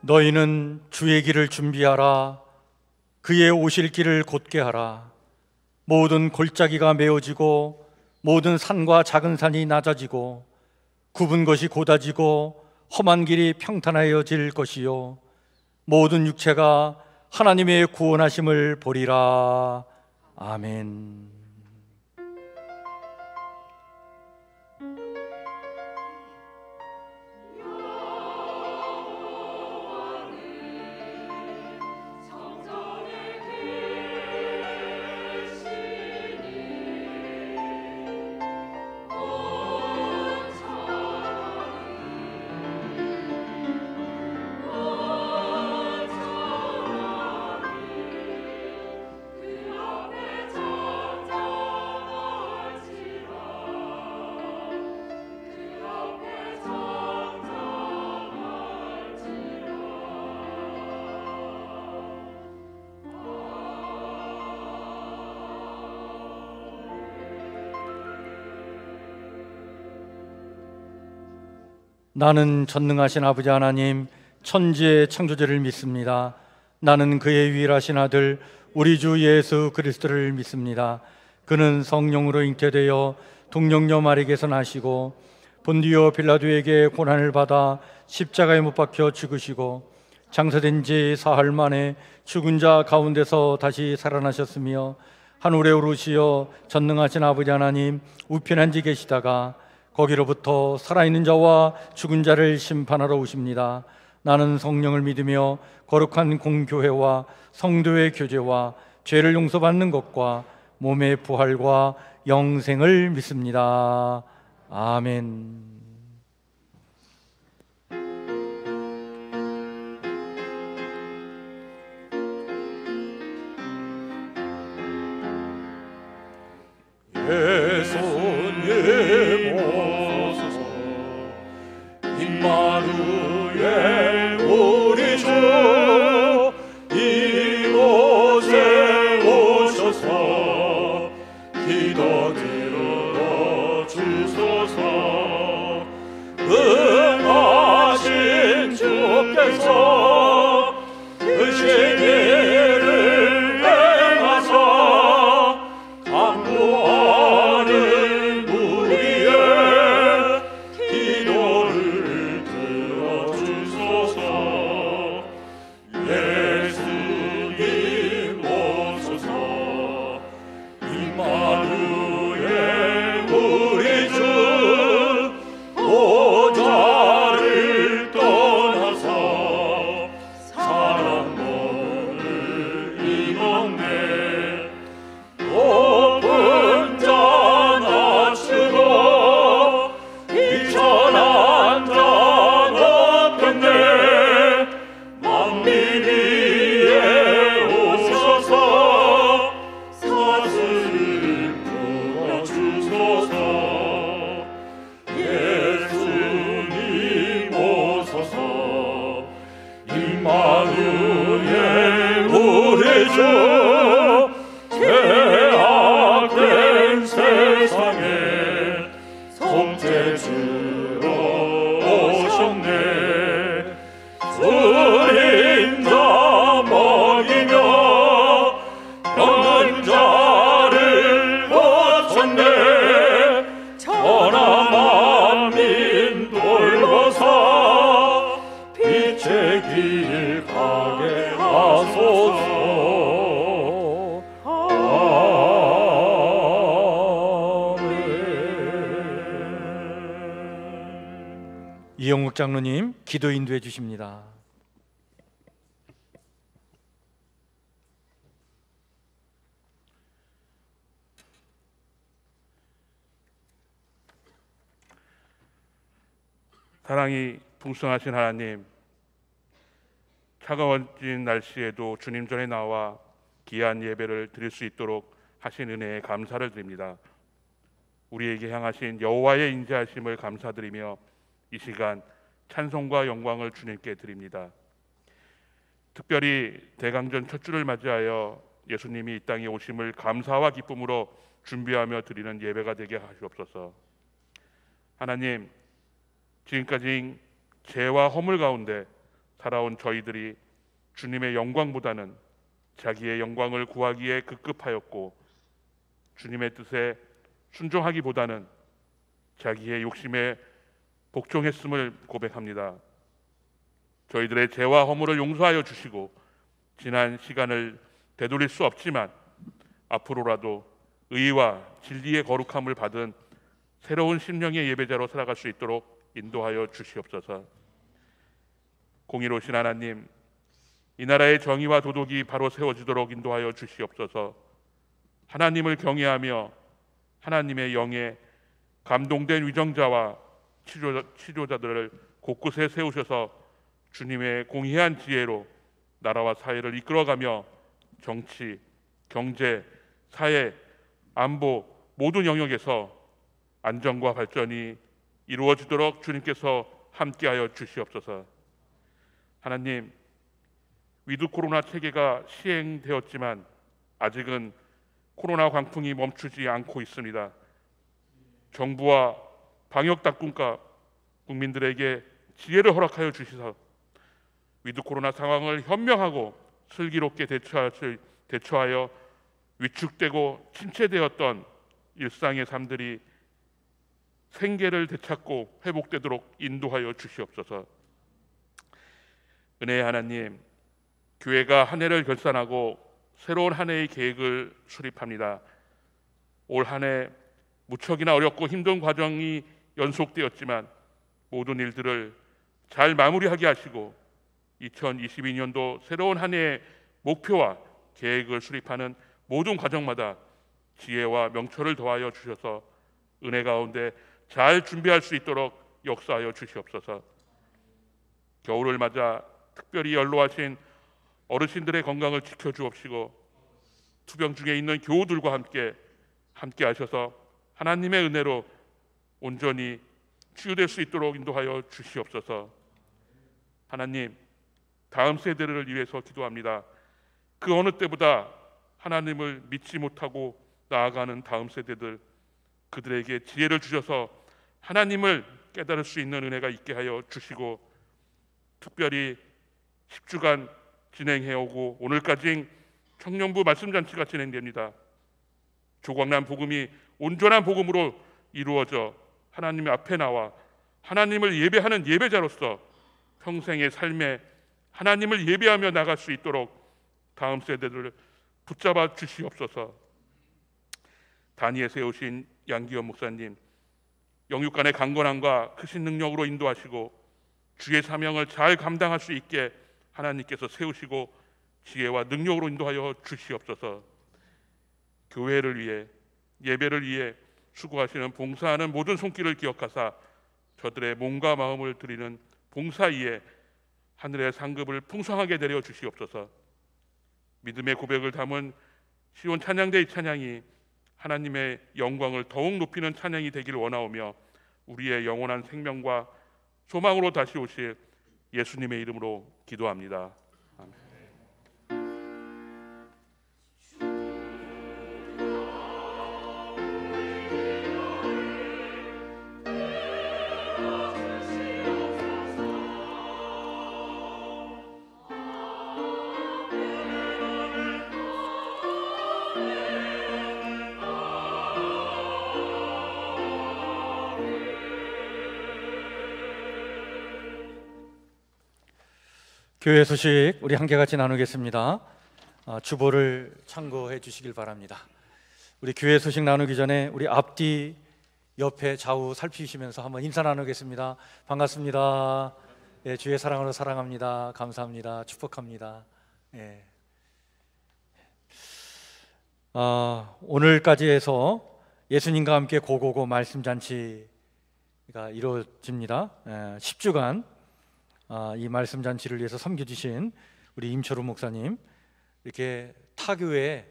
너희는 주의 길을 준비하라. 그의 오실 길을 곧게 하라. 모든 골짜기가 메어지고 모든 산과 작은 산이 낮아지고 굽은 것이 곧아지고 험한 길이 평탄하여질 것이요 모든 육체가 하나님의 구원하심을 보리라. 아멘. 나는 전능하신 아버지 하나님, 천지의 창조주를 믿습니다. 나는 그의 유일하신 아들 우리 주 예수 그리스도를 믿습니다. 그는 성령으로 잉태되어 동정녀 마리에게서 나시고 본디오 빌라도에게 고난을 받아 십자가에 못 박혀 죽으시고 장사된 지 사흘 만에 죽은 자 가운데서 다시 살아나셨으며 하늘에 오르시어 전능하신 아버지 하나님 우편에 앉아 계시다가 거기로부터 살아있는 자와 죽은 자를 심판하러 오십니다. 나는 성령을 믿으며 거룩한 공교회와 성도의 교제와 죄를 용서받는 것과 몸의 부활과 영생을 믿습니다. 아멘. 예수님 오소서 임마누엘 우리 주 이곳에 오셔서 기도 들어 주소서. 응하신 주께서 그 시기를 행하사 강구하는 우리의 기도를 들어주소서. 예수님 오소서 임마누엘 우리 주 보좌를 떠나서 사람 몸을 입었네. 높은 자 낮추고 비천한 자 높였네. 만민 위에 오셔서 사슬을 풀어주소서. 예수님 오소서 임마누엘 우리 주 죄악된 세상에 속죄주로 오셨네. 줄인 자 먹이며 병든 자를 고쳤네. 천하 만민 돌보사 빛의 길 가게 하소서. 이영욱 장로님 기도 인도해 주십니다. 사랑이 풍성하신 하나님, 차가워진 날씨에도 주님 전에 나와 귀한 예배를 드릴 수 있도록 하신 은혜에 감사를 드립니다. 우리에게 향하신 여호와의 인자하심을 감사드리며 이 시간 찬송과 영광을 주님께 드립니다. 특별히 대강전 첫 주를 맞이하여 예수님이 이 땅에 오심을 감사와 기쁨으로 준비하며 드리는 예배가 되게 하시옵소서. 하나님, 지금까지 죄와 허물 가운데 살아온 저희들이 주님의 영광보다는 자기의 영광을 구하기에 급급하였고 주님의 뜻에 순종하기보다는 자기의 욕심에 복종했음을 고백합니다. 저희들의 죄와 허물을 용서하여 주시고 지난 시간을 되돌릴 수 없지만 앞으로라도 의와 진리의 거룩함을 받은 새로운 심령의 예배자로 살아갈 수 있도록 인도하여 주시옵소서. 공의로우신 하나님, 이 나라의 정의와 도덕이 바로 세워지도록 인도하여 주시옵소서. 하나님을 경외하며 하나님의 영에 감동된 위정자와 치료자들을 곳곳에 세우셔서 주님의 공의한 지혜로 나라와 사회를 이끌어가며 정치, 경제, 사회, 안보 모든 영역에서 안정과 발전이 이루어지도록 주님께서 함께하여 주시옵소서. 하나님, 위드 코로나 체계가 시행되었지만 아직은 코로나 광풍이 멈추지 않고 있습니다. 정부와 방역 당국과 국민들에게 지혜를 허락하여 주시사 위드 코로나 상황을 현명하고 슬기롭게 대처하여 위축되고 침체되었던 일상의 삶들이 생계를 되찾고 회복되도록 인도하여 주시옵소서. 은혜의 하나님, 교회가 한 해를 결산하고 새로운 한 해의 계획을 수립합니다. 올 한 해 무척이나 어렵고 힘든 과정이 연속되었지만 모든 일들을 잘 마무리하게 하시고 2022년도 새로운 한 해의 목표와 계획을 수립하는 모든 과정마다 지혜와 명철을 더하여 주셔서 은혜 가운데 잘 준비할 수 있도록 역사하여 주시옵소서. 겨울을 맞아 특별히 연로하신 어르신들의 건강을 지켜주옵시고 투병 중에 있는 교우들과 함께 하셔서 하나님의 은혜로 온전히 치유될 수 있도록 인도하여 주시옵소서. 하나님, 다음 세대를 위해서 기도합니다. 그 어느 때보다 하나님을 믿지 못하고 나아가는 다음 세대들, 그들에게 지혜를 주셔서 하나님을 깨달을 수 있는 은혜가 있게 하여 주시고 특별히 10주간 진행해오고 오늘까지 청년부 말씀잔치가 진행됩니다. 조광란 복음이 온전한 복음으로 이루어져 하나님의 앞에 나와 하나님을 예배하는 예배자로서 평생의 삶에 하나님을 예배하며 나갈 수 있도록 다음 세대들을 붙잡아 주시옵소서. 단위에 세우신 양기현 목사님, 영육간의 강건함과 크신 능력으로 인도하시고 주의 사명을 잘 감당할 수 있게 하나님께서 세우시고 지혜와 능력으로 인도하여 주시옵소서. 교회를 위해, 예배를 위해 수고하시는 봉사하는 모든 손길을 기억하사 저들의 몸과 마음을 드리는 봉사위에 하늘의 상급을 풍성하게 내려 주시옵소서. 믿음의 고백을 담은 시온 찬양대 이 찬양이 하나님의 영광을 더욱 높이는 찬양이 되기를 원하오며 우리의 영원한 생명과 소망으로 다시 오실 예수님의 이름으로 기도합니다. 아멘. 교회 소식 우리 함께 같이 나누겠습니다. 주보를 참고해 주시길 바랍니다. 우리 교회 소식 나누기 전에 우리 앞뒤 옆에 좌우 살피시면서 한번 인사 나누겠습니다. 반갑습니다. 예, 주의 사랑으로 사랑합니다. 감사합니다. 축복합니다. 예. 오늘까지 해서 예수님과 함께 고고고 말씀잔치가 이루어집니다. 10주간 이 말씀 잔치를 위해서 섬겨주신 우리 임철우 목사님, 이렇게 타교에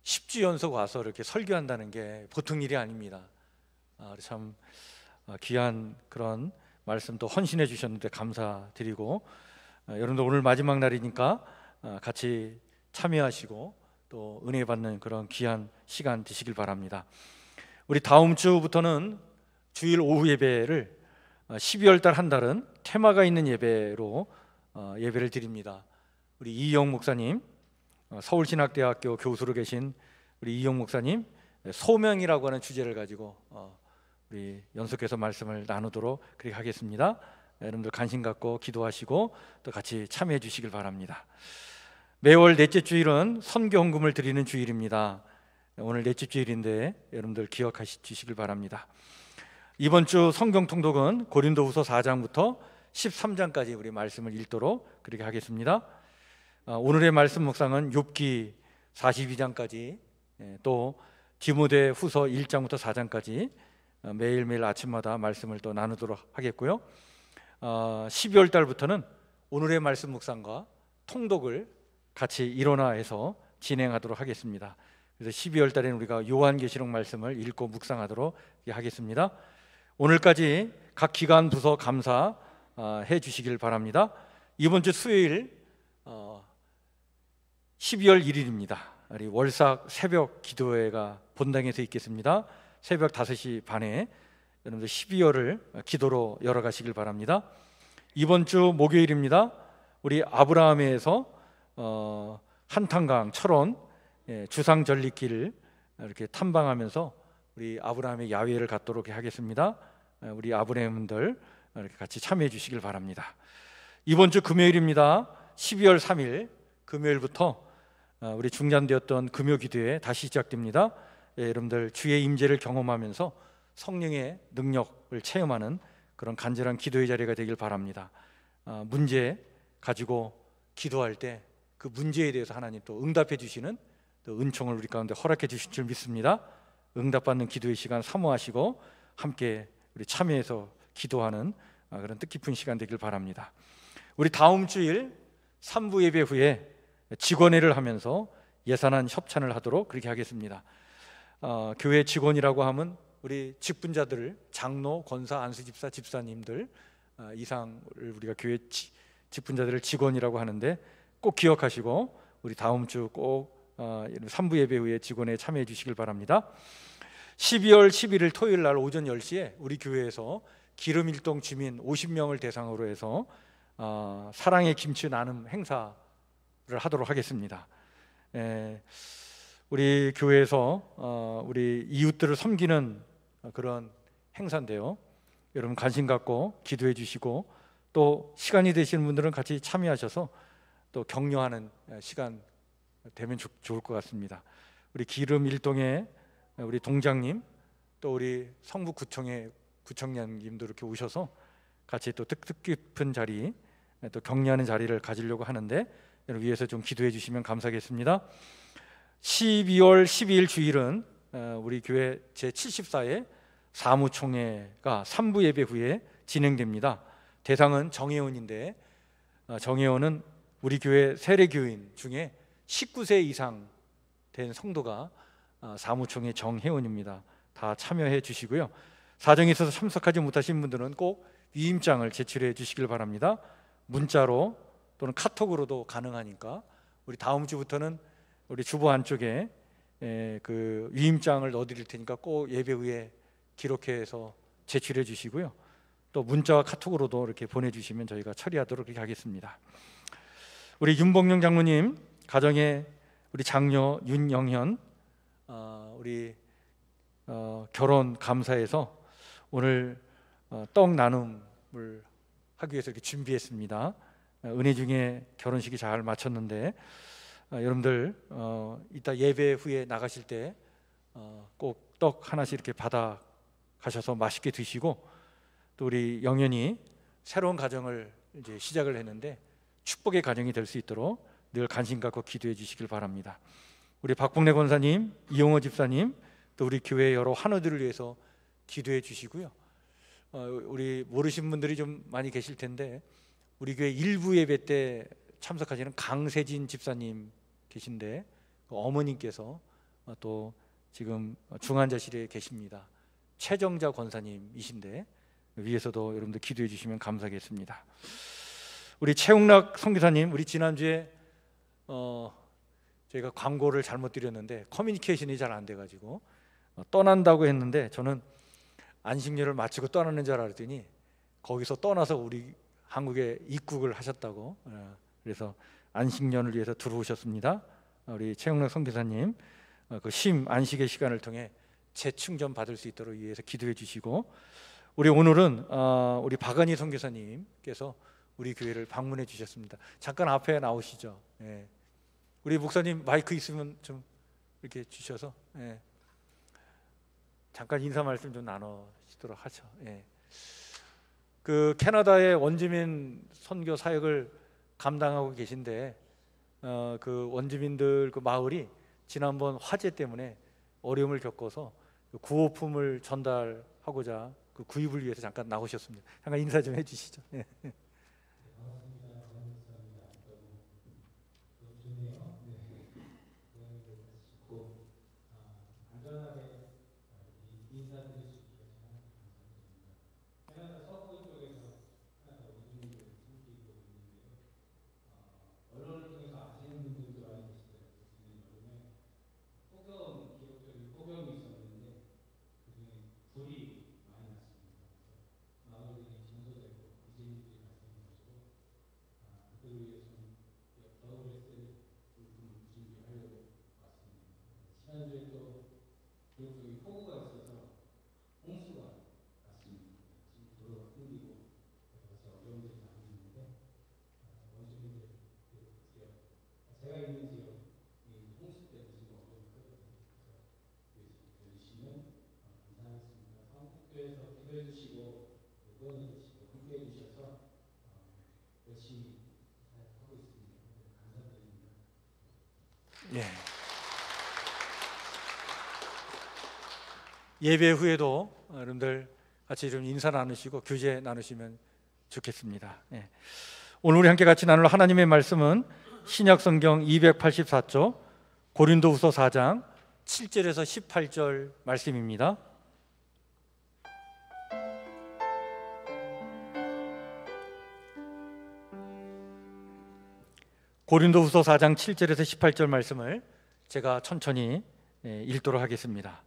10주 연속 와서 이렇게 설교한다는 게 보통 일이 아닙니다. 참 귀한 그런 말씀도 헌신해 주셨는데 감사드리고, 여러분들 오늘 마지막 날이니까 같이 참여하시고 또 은혜 받는 그런 귀한 시간 되시길 바랍니다. 우리 다음 주부터는 주일 오후 예배를 12월 달 한 달은 테마가 있는 예배로 예배를 드립니다. 우리 이영 목사님, 서울신학대학교 교수로 계신 우리 이영 목사님, 소명이라고 하는 주제를 가지고 우리 연속해서 말씀을 나누도록 그렇게 하겠습니다. 여러분들 관심 갖고 기도하시고 또 같이 참여해 주시길 바랍니다. 매월 넷째 주일은 선교 헌금을 드리는 주일입니다. 오늘 넷째 주일인데 여러분들 기억하시 주시길 바랍니다. 이번 주 성경 통독은 고린도후서 4장부터 13장까지 우리 말씀을 읽도록 그렇게 하겠습니다. 오늘의 말씀 묵상은 욥기 42장까지 또 디모데후서 1장부터 4장까지 매일매일 아침마다 말씀을 또 나누도록 하겠고요. 12월 달부터는 오늘의 말씀 묵상과 통독을 같이 일원화해서 진행하도록 하겠습니다. 그래서 12월 달에는 우리가 요한계시록 말씀을 읽고 묵상하도록 하겠습니다. 오늘까지 각 기관 부서 감사해 주시길 바랍니다. 이번 주 수요일 12월 1일입니다. 우리 월삭 새벽 기도회가 본당에서 있겠습니다. 새벽 5시 반에 여러분들 12월을 기도로 열어가시길 바랍니다. 이번 주 목요일입니다. 우리 아브라함에서 한탄강 철원 주상 전리길을 이렇게 탐방하면서 우리 아브라함의 야외를 갖도록 하겠습니다. 우리 아브라함들 이렇게 같이 참여해 주시길 바랍니다. 이번 주 금요일입니다. 12월 3일 금요일부터 우리 중단되었던 금요 기도회 다시 시작됩니다. 여러분들 주의 임재를 경험하면서 성령의 능력을 체험하는 그런 간절한 기도의 자리가 되길 바랍니다. 문제 가지고 기도할 때 그 문제에 대해서 하나님 또 응답해 주시는 또 은총을 우리 가운데 허락해 주실 줄 믿습니다. 응답받는 기도의 시간 사모하시고 함께 우리 참여해서 기도하는 그런 뜻깊은 시간 되길 바랍니다. 우리 다음 주일 3부 예배 후에 직원회를 하면서 예산안 협찬을 하도록 그렇게 하겠습니다. 교회 직원이라고 하면 우리 직분자들을 장로, 권사, 안수집사, 집사님들 이상을 우리가 교회 직분자들을 직원이라고 하는데 꼭 기억하시고 우리 다음 주 꼭 3부 예배 후에 직원에 참여해 주시길 바랍니다. 12월 11일 토요일 날 오전 10시에 우리 교회에서 기름일동 주민 50명을 대상으로 해서 사랑의 김치 나눔 행사를 하도록 하겠습니다. 우리 교회에서 우리 이웃들을 섬기는 그런 행사인데요. 여러분 관심 갖고 기도해 주시고 또 시간이 되시는 분들은 같이 참여하셔서 또 격려하는 시간 되면 좋을 것 같습니다. 우리 기름 일동의 우리 동장님 또 우리 성북구청의 구청장님도 이렇게 오셔서 같이 또 뜻깊은 자리 또 격려하는 자리를 가지려고 하는데 여러분 위해서 좀 기도해 주시면 감사하겠습니다. 12월 12일 주일은 우리 교회 제74회 사무총회가 3부 예배 후에 진행됩니다. 대상은 정혜원인데 정혜원은 우리 교회 세례교인 중에 19세 이상 된 성도가 사무총회 정혜원입니다. 다 참여해 주시고요. 사정이 있어서 참석하지 못하신 분들은 꼭 위임장을 제출해 주시길 바랍니다. 문자로 또는 카톡으로도 가능하니까 우리 다음 주부터는 우리 주보 안쪽에 그 위임장을 넣어드릴 테니까 꼭 예배 후에 기록해서 제출해 주시고요. 또 문자와 카톡으로도 이렇게 보내주시면 저희가 처리하도록 그렇게 하겠습니다. 우리 윤봉영 장로님 가정에 우리 장녀 윤영현 우리 결혼 감사해서 오늘 떡 나눔을 하기 위해서 이렇게 준비했습니다. 은혜 중에 결혼식이 잘 마쳤는데 여러분들 이따 예배 후에 나가실 때 꼭 떡 하나씩 이렇게 받아 가셔서 맛있게 드시고 또 우리 영현이 새로운 가정을 이제 시작을 했는데 축복의 가정이 될 수 있도록 늘 관심 갖고 기도해 주시길 바랍니다. 우리 박봉래 권사님, 이용호 집사님 또 우리 교회 여러 환우들을 위해서 기도해 주시고요. 우리 모르신 분들이 좀 많이 계실 텐데 우리 교회 일부 예배 때 참석하시는 강세진 집사님 계신데 그 어머님께서 또 지금 중환자실에 계십니다. 최정자 권사님이신데 위에서도 여러분들 기도해 주시면 감사하겠습니다. 우리 최웅락 선교사님, 우리 지난주에 저희가 광고를 잘못 드렸는데 커뮤니케이션이 잘 안 돼가지고 떠난다고 했는데 저는 안식년을 마치고 떠나는 줄 알았더니 거기서 떠나서 우리 한국에 입국을 하셨다고, 그래서 안식년을 위해서 들어오셨습니다. 우리 최영락 선교사님 그 쉼 안식의 시간을 통해 재충전 받을 수 있도록 위해서 기도해 주시고, 우리 오늘은 우리 박은희 선교사님께서 우리 교회를 방문해 주셨습니다. 잠깐 앞에 나오시죠. 예. 우리 목사님 마이크 있으면 좀 이렇게 주셔서 잠깐 인사 말씀 좀 나누시도록 하죠. 그 캐나다의 원주민 선교 사역을 감당하고 계신데 그 원주민들 그 마을이 지난번 화재 때문에 어려움을 겪어서 구호품을 전달하고자 그 구입을 위해서 잠깐 나오셨습니다. 잠깐 인사 좀 해주시죠. 예배 후에도 여러분들 같이 좀 인사 나누시고 교제 나누시면 좋겠습니다. 오늘 우리 함께 같이 나눌 하나님의 말씀은 신약성경 284쪽 고린도후서 4장 7절에서 18절 말씀입니다. 고린도후서 4장 7절에서 18절 말씀을 제가 천천히 읽도록 하겠습니다.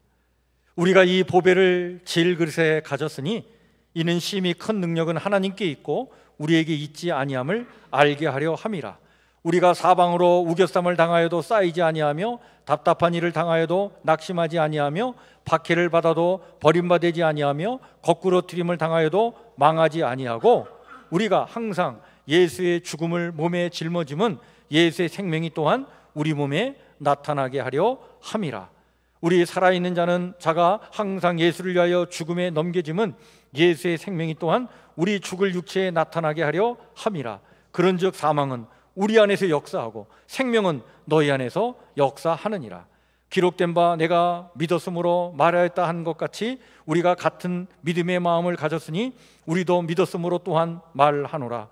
우리가 이 보배를 질그릇에 가졌으니 이는 심히 큰 능력은 하나님께 있고 우리에게 있지 아니함을 알게 하려 함이라. 우리가 사방으로 우겨쌈을 당하여도 쌓이지 아니하며 답답한 일을 당하여도 낙심하지 아니하며 박해를 받아도 버림받지 아니하며 거꾸로 트림을 당하여도 망하지 아니하고 우리가 항상 예수의 죽음을 몸에 짊어짐은 예수의 생명이 또한 우리 몸에 나타나게 하려 함이라. 우리 살아있는 자가 항상 예수를 위하여 죽음에 넘겨짐은 예수의 생명이 또한 우리 죽을 육체에 나타나게 하려 함이라. 그런즉 사망은 우리 안에서 역사하고 생명은 너희 안에서 역사하느니라. 기록된 바 내가 믿었으므로 말하였다 한 것 같이 우리가 같은 믿음의 마음을 가졌으니 우리도 믿었으므로 또한 말하노라.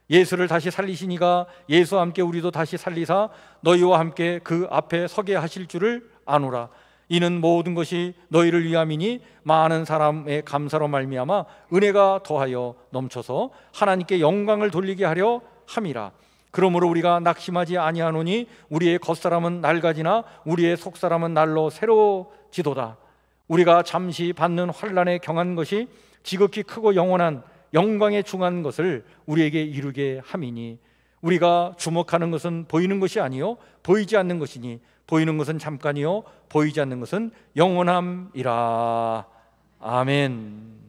예수를 다시 살리시니가 예수와 함께 우리도 다시 살리사 너희와 함께 그 앞에 서게 하실 줄을 아노라. 이는 모든 것이 너희를 위함이니 많은 사람의 감사로 말미암아 은혜가 더하여 넘쳐서 하나님께 영광을 돌리게 하려 함이라. 그러므로 우리가 낙심하지 아니하노니 우리의 겉사람은 낡아지나 우리의 속사람은 날로 새로지도다. 우리가 잠시 받는 환난에 경한 것이 지극히 크고 영원한 영광에 중한 것을 우리에게 이루게 함이니 우리가 주목하는 것은 보이는 것이 아니요 보이지 않는 것이니 보이는 것은 잠깐이요 보이지 않는 것은 영원함이라. 아멘.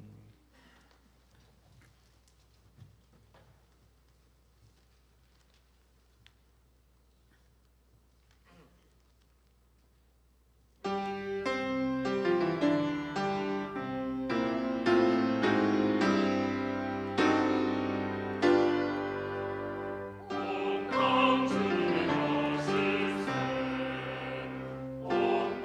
온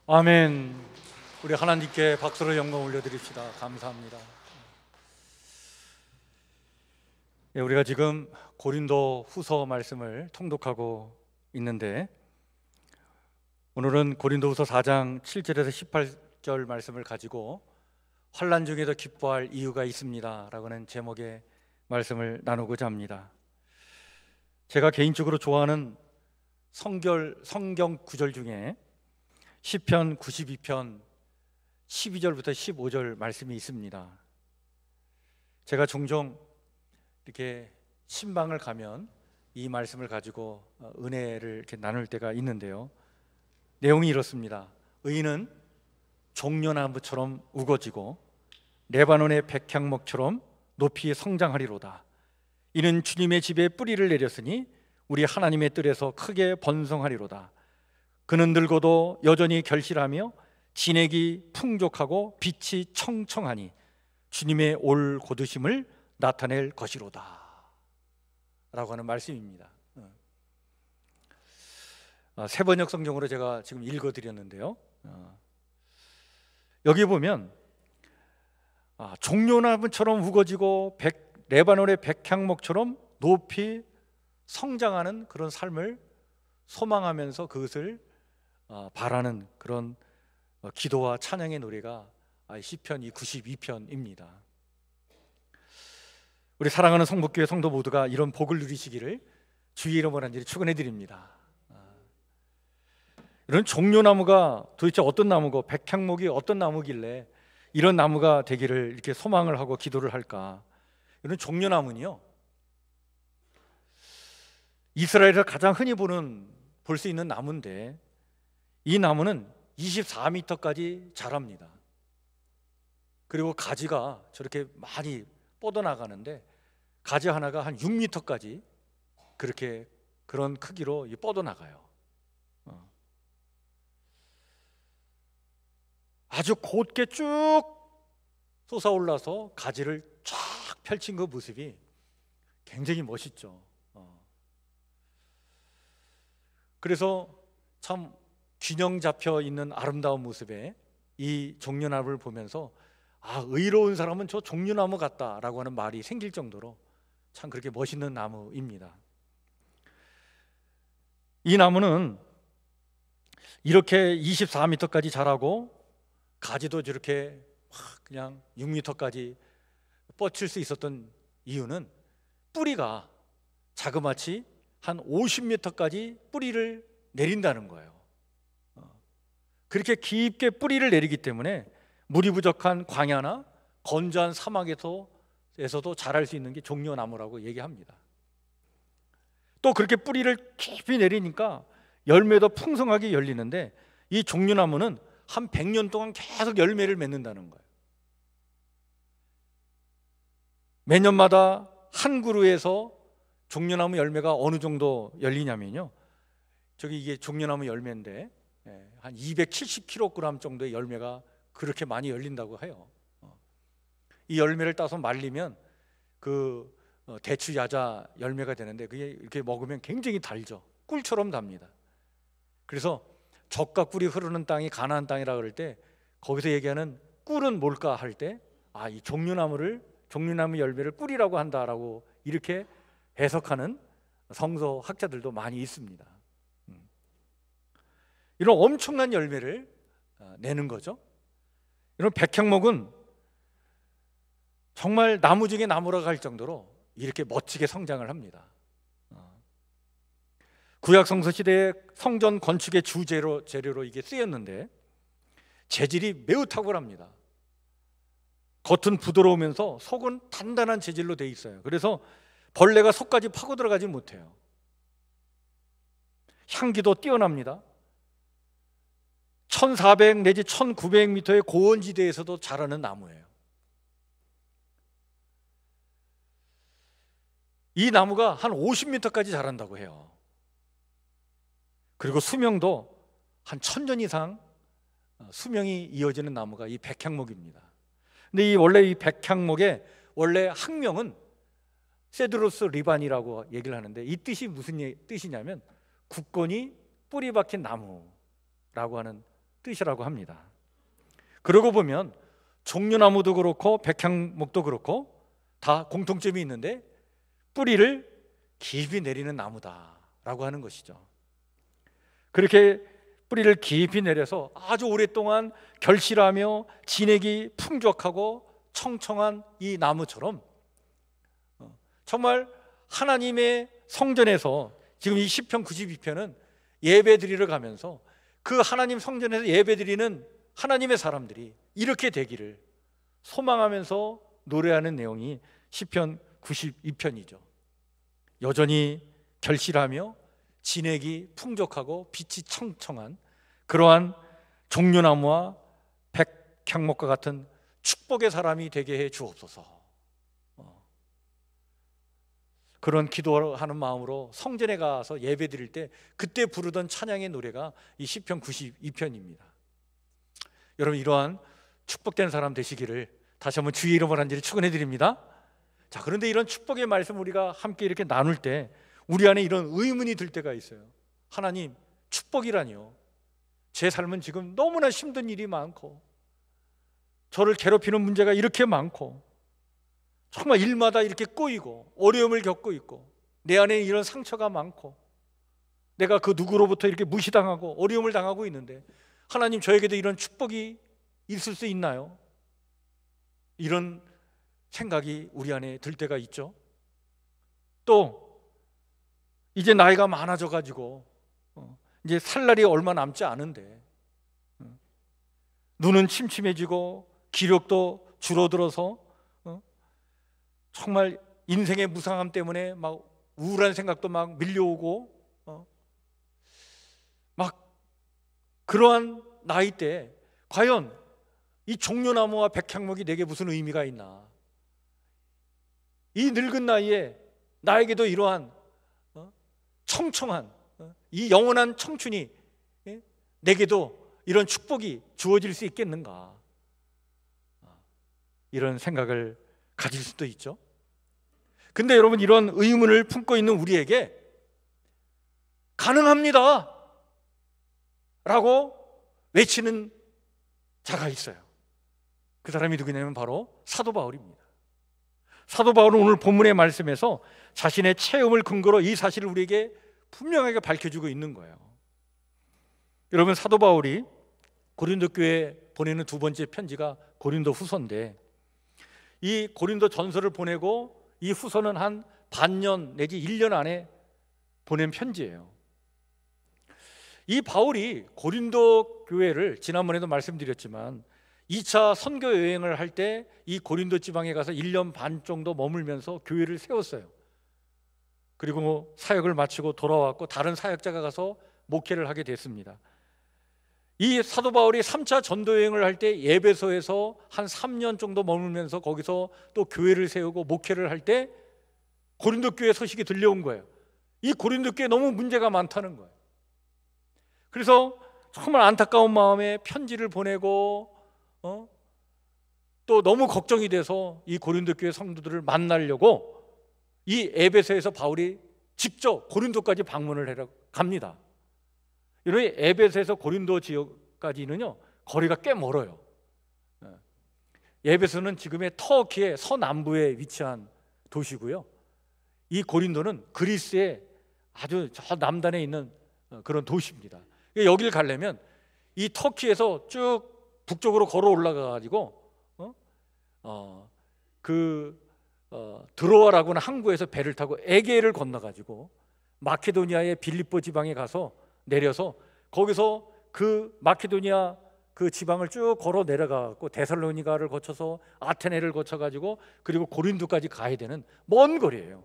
아멘. 우리 하나님께 박수로 영광 올려드립시다. 감사합니다. 우리가 지금 고린도 후서 말씀을 통독하고 있는데, 오늘은 고린도 후서 4장 7절에서 18절 말씀을 가지고 환난 중에도 기뻐할 이유가 있습니다 라고는 제목의 말씀을 나누고자 합니다. 제가 개인적으로 좋아하는 성경 구절 중에 시편 92편 12절부터 15절 말씀이 있습니다. 제가 종종 이렇게 신방을 가면 이 말씀을 가지고 은혜를 이렇게 나눌 때가 있는데요, 내용이 이렇습니다. 의인은 종려나무처럼 우거지고 레바논의 백향목처럼 높이 성장하리로다. 이는 주님의 집에 뿌리를 내렸으니 우리 하나님의 뜰에서 크게 번성하리로다. 그는 늙어도 여전히 결실하며 진액이 풍족하고 빛이 청청하니 주님의 올 곧으심을 나타낼 것이로다 라고 하는 말씀입니다. 세번역 성경으로 제가 지금 읽어드렸는데요, 여기 보면 종려나무처럼 우거지고 레바논의 백향목처럼 높이 성장하는 그런 삶을 소망하면서 그것을 바라는 그런 기도와 찬양의 노래가 시편 92편입니다. 우리 사랑하는 성북교회 성도 모두가 이런 복을 누리시기를 주의 이름으로 간절히 축원해 드립니다. 이런 종려나무가 도대체 어떤 나무고 백향목이 어떤 나무길래 이런 나무가 되기를 이렇게 소망을 하고 기도를 할까? 이런 종려나무는요, 이스라엘에서 가장 흔히 볼 수 있는 나무인데, 이 나무는 24m까지 자랍니다. 그리고 가지가 저렇게 많이 뻗어나가는데 가지 하나가 한 6m까지 그런 크기로 뻗어나가요. 아주 곧게 쭉 솟아올라서 가지를 쫙 펼친 그 모습이 굉장히 멋있죠. 그래서 참 균형 잡혀 있는 아름다운 모습에 이 종려나무를 보면서 의로운 사람은 저 종려나무 같다라고 하는 말이 생길 정도로 참 그렇게 멋있는 나무입니다. 이 나무는 이렇게 24m까지 자라고 가지도 저렇게 그냥 6m까지 뻗칠 수 있었던 이유는 뿌리가 자그마치 한 50m까지 뿌리를 내린다는 거예요. 그렇게 깊게 뿌리를 내리기 때문에 물이 부족한 광야나 건조한 사막에서도 자랄 수 있는 게 종려나무라고 얘기합니다. 또 그렇게 뿌리를 깊이 내리니까 열매도 풍성하게 열리는데, 이 종려나무는 한 100년 동안 계속 열매를 맺는다는 거예요. 매년마다 한 그루에서 종려나무 열매가 어느 정도 열리냐면요, 이게 종려나무 열매인데 한 270kg 정도의 열매가 그렇게 많이 열린다고 해요. 이 열매를 따서 말리면 그 대추 야자 열매가 되는데, 그게 이렇게 먹으면 굉장히 달죠. 꿀처럼 답니다. 그래서 젖과 꿀이 흐르는 땅이 가나안 땅이라 그럴 때 거기서 얘기하는 꿀은 뭘까 할 때 이 종려나무 열매를 꿀이라고 한다라고 이렇게 해석하는 성서 학자들도 많이 있습니다. 이런 엄청난 열매를 내는 거죠. 이런 백향목은 정말 나무 중에 나무라고 할 정도로 이렇게 멋지게 성장을 합니다. 구약 성서 시대의 성전 건축의 재료로 이게 쓰였는데 재질이 매우 탁월합니다. 겉은 부드러우면서 속은 단단한 재질로 돼 있어요. 그래서 벌레가 속까지 파고 들어가지 못해요. 향기도 뛰어납니다. 1400 내지 1900m의 고원지대에서도 자라는 나무예요. 이 나무가 한 50m까지 자란다고 해요. 그리고 수명도 한 1000년 이상 수명이 이어지는 나무가 이 백향목입니다. 근데 원래 이 백향목의 원래 학명은 세드로스 리반이라고 얘기를 하는데, 이 뜻이 무슨 뜻이냐면 굳건히 뿌리 박힌 나무라고 하는 뜻이라고 합니다. 그러고 보면 종려나무도 그렇고 백향목도 그렇고 다 공통점이 있는데 뿌리를 깊이 내리는 나무다라고 하는 것이죠. 그렇게 뿌리를 깊이 내려서 아주 오랫동안 결실하며 진액이 풍족하고 청청한 이 나무처럼 정말 하나님의 성전에서 지금 이 시편 92편은 예배 드리러 가면서 그 하나님 성전에서 예배 드리는 하나님의 사람들이 이렇게 되기를 소망하면서 노래하는 내용이 시편 92편이죠. 여전히 결실하며 진액이 풍족하고 빛이 청청한 그러한 종려나무와 백향목과 같은 축복의 사람이 되게 해 주옵소서. 그런 기도하는 마음으로 성전에 가서 예배 드릴 때 그때 부르던 찬양의 노래가 이 시편 92편입니다. 여러분, 이러한 축복된 사람 되시기를 다시 한번 주의 이름으로 간절히 축원해 드립니다. 자, 그런데 이런 축복의 말씀 우리가 함께 이렇게 나눌 때 우리 안에 이런 의문이 들 때가 있어요. 하나님, 축복이라니요? 제 삶은 지금 너무나 힘든 일이 많고 저를 괴롭히는 문제가 이렇게 많고 정말 일마다 이렇게 꼬이고 어려움을 겪고 있고 내 안에 이런 상처가 많고 내가 그 누구로부터 이렇게 무시당하고 어려움을 당하고 있는데 하나님, 저에게도 이런 축복이 있을 수 있나요? 이런 생각이 우리 안에 들 때가 있죠. 또 이제 나이가 많아져 가지고 이제 살 날이 얼마 남지 않은데 눈은 침침해지고 기력도 줄어들어서 정말 인생의 무상함 때문에 막 우울한 생각도 막 밀려오고 막 그러한 나이 때 과연 이 종려나무와 백향목이 내게 무슨 의미가 있나? 이 늙은 나이에 나에게도 이러한 청청한 이 영원한 청춘이 내게도 이런 축복이 주어질 수 있겠는가? 이런 생각을 가질 수도 있죠. 근데 여러분, 이런 의문을 품고 있는 우리에게 가능합니다 라고 외치는 자가 있어요. 그 사람이 누구냐면 바로 사도 바울입니다. 사도 바울은 오늘 본문의 말씀에서 자신의 체험을 근거로 이 사실을 우리에게 분명하게 밝혀주고 있는 거예요. 여러분, 사도 바울이 고린도 교회에 보내는 두 번째 편지가 고린도 후서인데 이 고린도 전서를 보내고 이 후서는 한 반년 내지 1년 안에 보낸 편지예요. 이 바울이 고린도 교회를 지난번에도 말씀드렸지만 2차 선교 여행을 할 때 이 고린도 지방에 가서 1년 반 정도 머물면서 교회를 세웠어요. 그리고 사역을 마치고 돌아왔고 다른 사역자가 가서 목회를 하게 됐습니다. 이 사도 바울이 3차 전도 여행을 할 때 에베소에서 한 3년 정도 머물면서 거기서 또 교회를 세우고 목회를 할 때 고린도 교회 소식이 들려온 거예요. 이 고린도 교회 너무 문제가 많다는 거예요. 그래서 정말 안타까운 마음에 편지를 보내고 또 너무 걱정이 돼서 이 고린도 교회 성도들을 만나려고 이 에베소에서 바울이 직접 고린도까지 방문을 해서 갑니다. 이런 에베소에서 고린도 지역까지는요 거리가 꽤 멀어요. 에베소는 지금의 터키의 서남부에 위치한 도시고요. 이 고린도는 그리스의 아주 저 남단에 있는 그런 도시입니다. 여기를 가려면 이 터키에서 쭉 북쪽으로 걸어 올라가 가지고 드로아라고 하는 항구에서 배를 타고 에게를 건너 가지고 마케도니아의 빌립보 지방에 가서 내려서 거기서 그 마케도니아 그 지방을 쭉 걸어 내려가고 데살로니가를 거쳐서 아테네를 거쳐 가지고 그리고 고린도까지 가야 되는 먼 거리예요.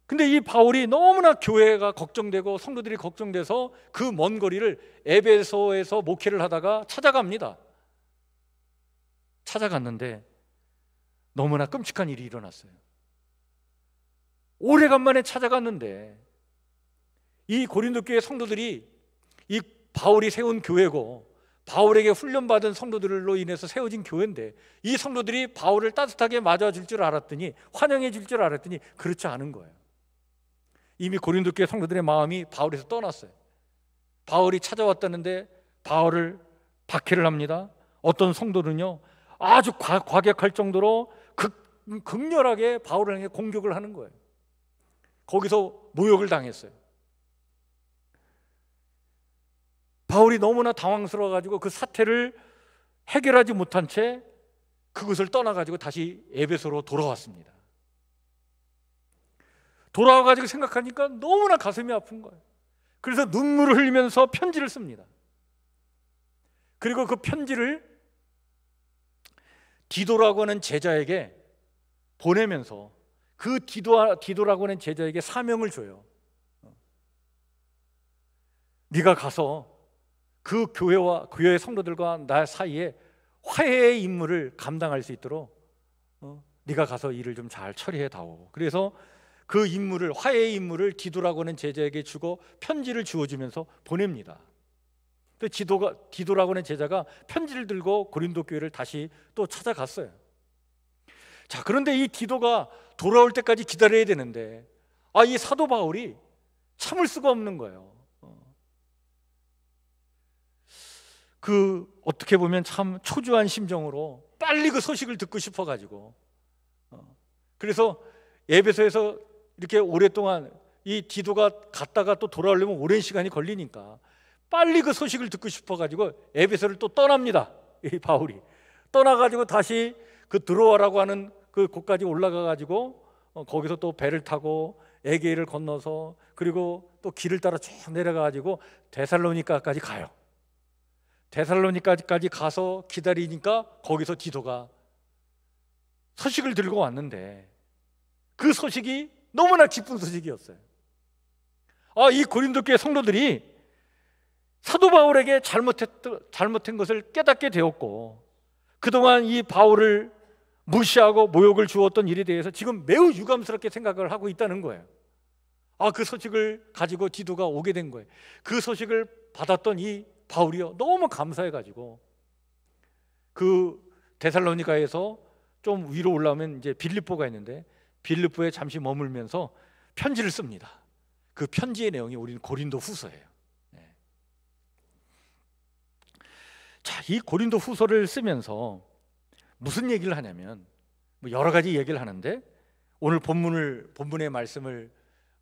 근데 이 바울이 너무나 교회가 걱정되고 성도들이 걱정돼서 그 먼 거리를 에베소에서 목회를 하다가 찾아갑니다. 찾아갔는데 너무나 끔찍한 일이 일어났어요. 오래간만에 찾아갔는데 이 고린도 교회 성도들이 이 바울이 세운 교회고 바울에게 훈련받은 성도들로 인해서 세워진 교회인데 이 성도들이 바울을 따뜻하게 맞아줄 줄 알았더니 환영해 줄 줄 알았더니 그렇지 않은 거예요. 이미 고린도 교회 성도들의 마음이 바울에서 떠났어요. 바울이 찾아왔다는데 바울을 박해를 합니다. 어떤 성도는요 아주 과격할 정도로 극렬하게 바울을 향해 공격을 하는 거예요. 거기서 모욕을 당했어요. 바울이 너무나 당황스러워가지고 그 사태를 해결하지 못한 채 그것을 떠나가지고 다시 에베소로 돌아왔습니다. 돌아와가지고 생각하니까 너무나 가슴이 아픈 거예요. 그래서 눈물을 흘리면서 편지를 씁니다. 그리고 그 편지를 디도라고 하는 제자에게 보내면서 그 디도라고 하는 제자에게 사명을 줘요. 네가 가서 그 교회 성도들과 나 사이에 화해의 임무를 감당할 수 있도록 네가 가서 일을 좀 잘 처리해 다오. 그래서 그 임무를, 화해의 임무를 디도라고 하는 제자에게 주고 편지를 주어주면서 보냅니다. 또 디도라고 하는 제자가 편지를 들고 고린도 교회를 다시 또 찾아갔어요. 자, 그런데 이 디도가 돌아올 때까지 기다려야 되는데 이 사도 바울이 참을 수가 없는 거예요. 어떻게 보면 참 초조한 심정으로 빨리 그 소식을 듣고 싶어가지고 그래서 에베소에서 이렇게 오랫동안 이 디도가 갔다가 또 돌아오려면 오랜 시간이 걸리니까 빨리 그 소식을 듣고 싶어가지고 에베소를 또 떠납니다. 이 바울이 떠나가지고 다시 그 드로아라고 하는 그 곳까지 올라가가지고 거기서 또 배를 타고 에게이를 건너서 그리고 또 길을 따라 쭉 내려가가지고 데살로니가까지 가요. 데살로니가까지 가서 기다리니까 거기서 디도가 소식을 들고 왔는데 그 소식이 너무나 기쁜 소식이었어요. 이 고린도 교회 성도들이 사도 바울에게 잘못한 것을 깨닫게 되었고 그동안 이 바울을 무시하고 모욕을 주었던 일에 대해서 지금 매우 유감스럽게 생각을 하고 있다는 거예요. 그 소식을 가지고 디도가 오게 된 거예요. 그 소식을 받았던 이 바울이요 너무 감사해가지고 그 데살로니가에서 좀 위로 올라오면 이제 빌립보가 있는데 빌립보에 잠시 머물면서 편지를 씁니다. 그 편지의 내용이 우리는 고린도 후서예요. 자, 이 고린도 후서를 쓰면서 무슨 얘기를 하냐면 여러 가지 얘기를 하는데 오늘 본문의 말씀을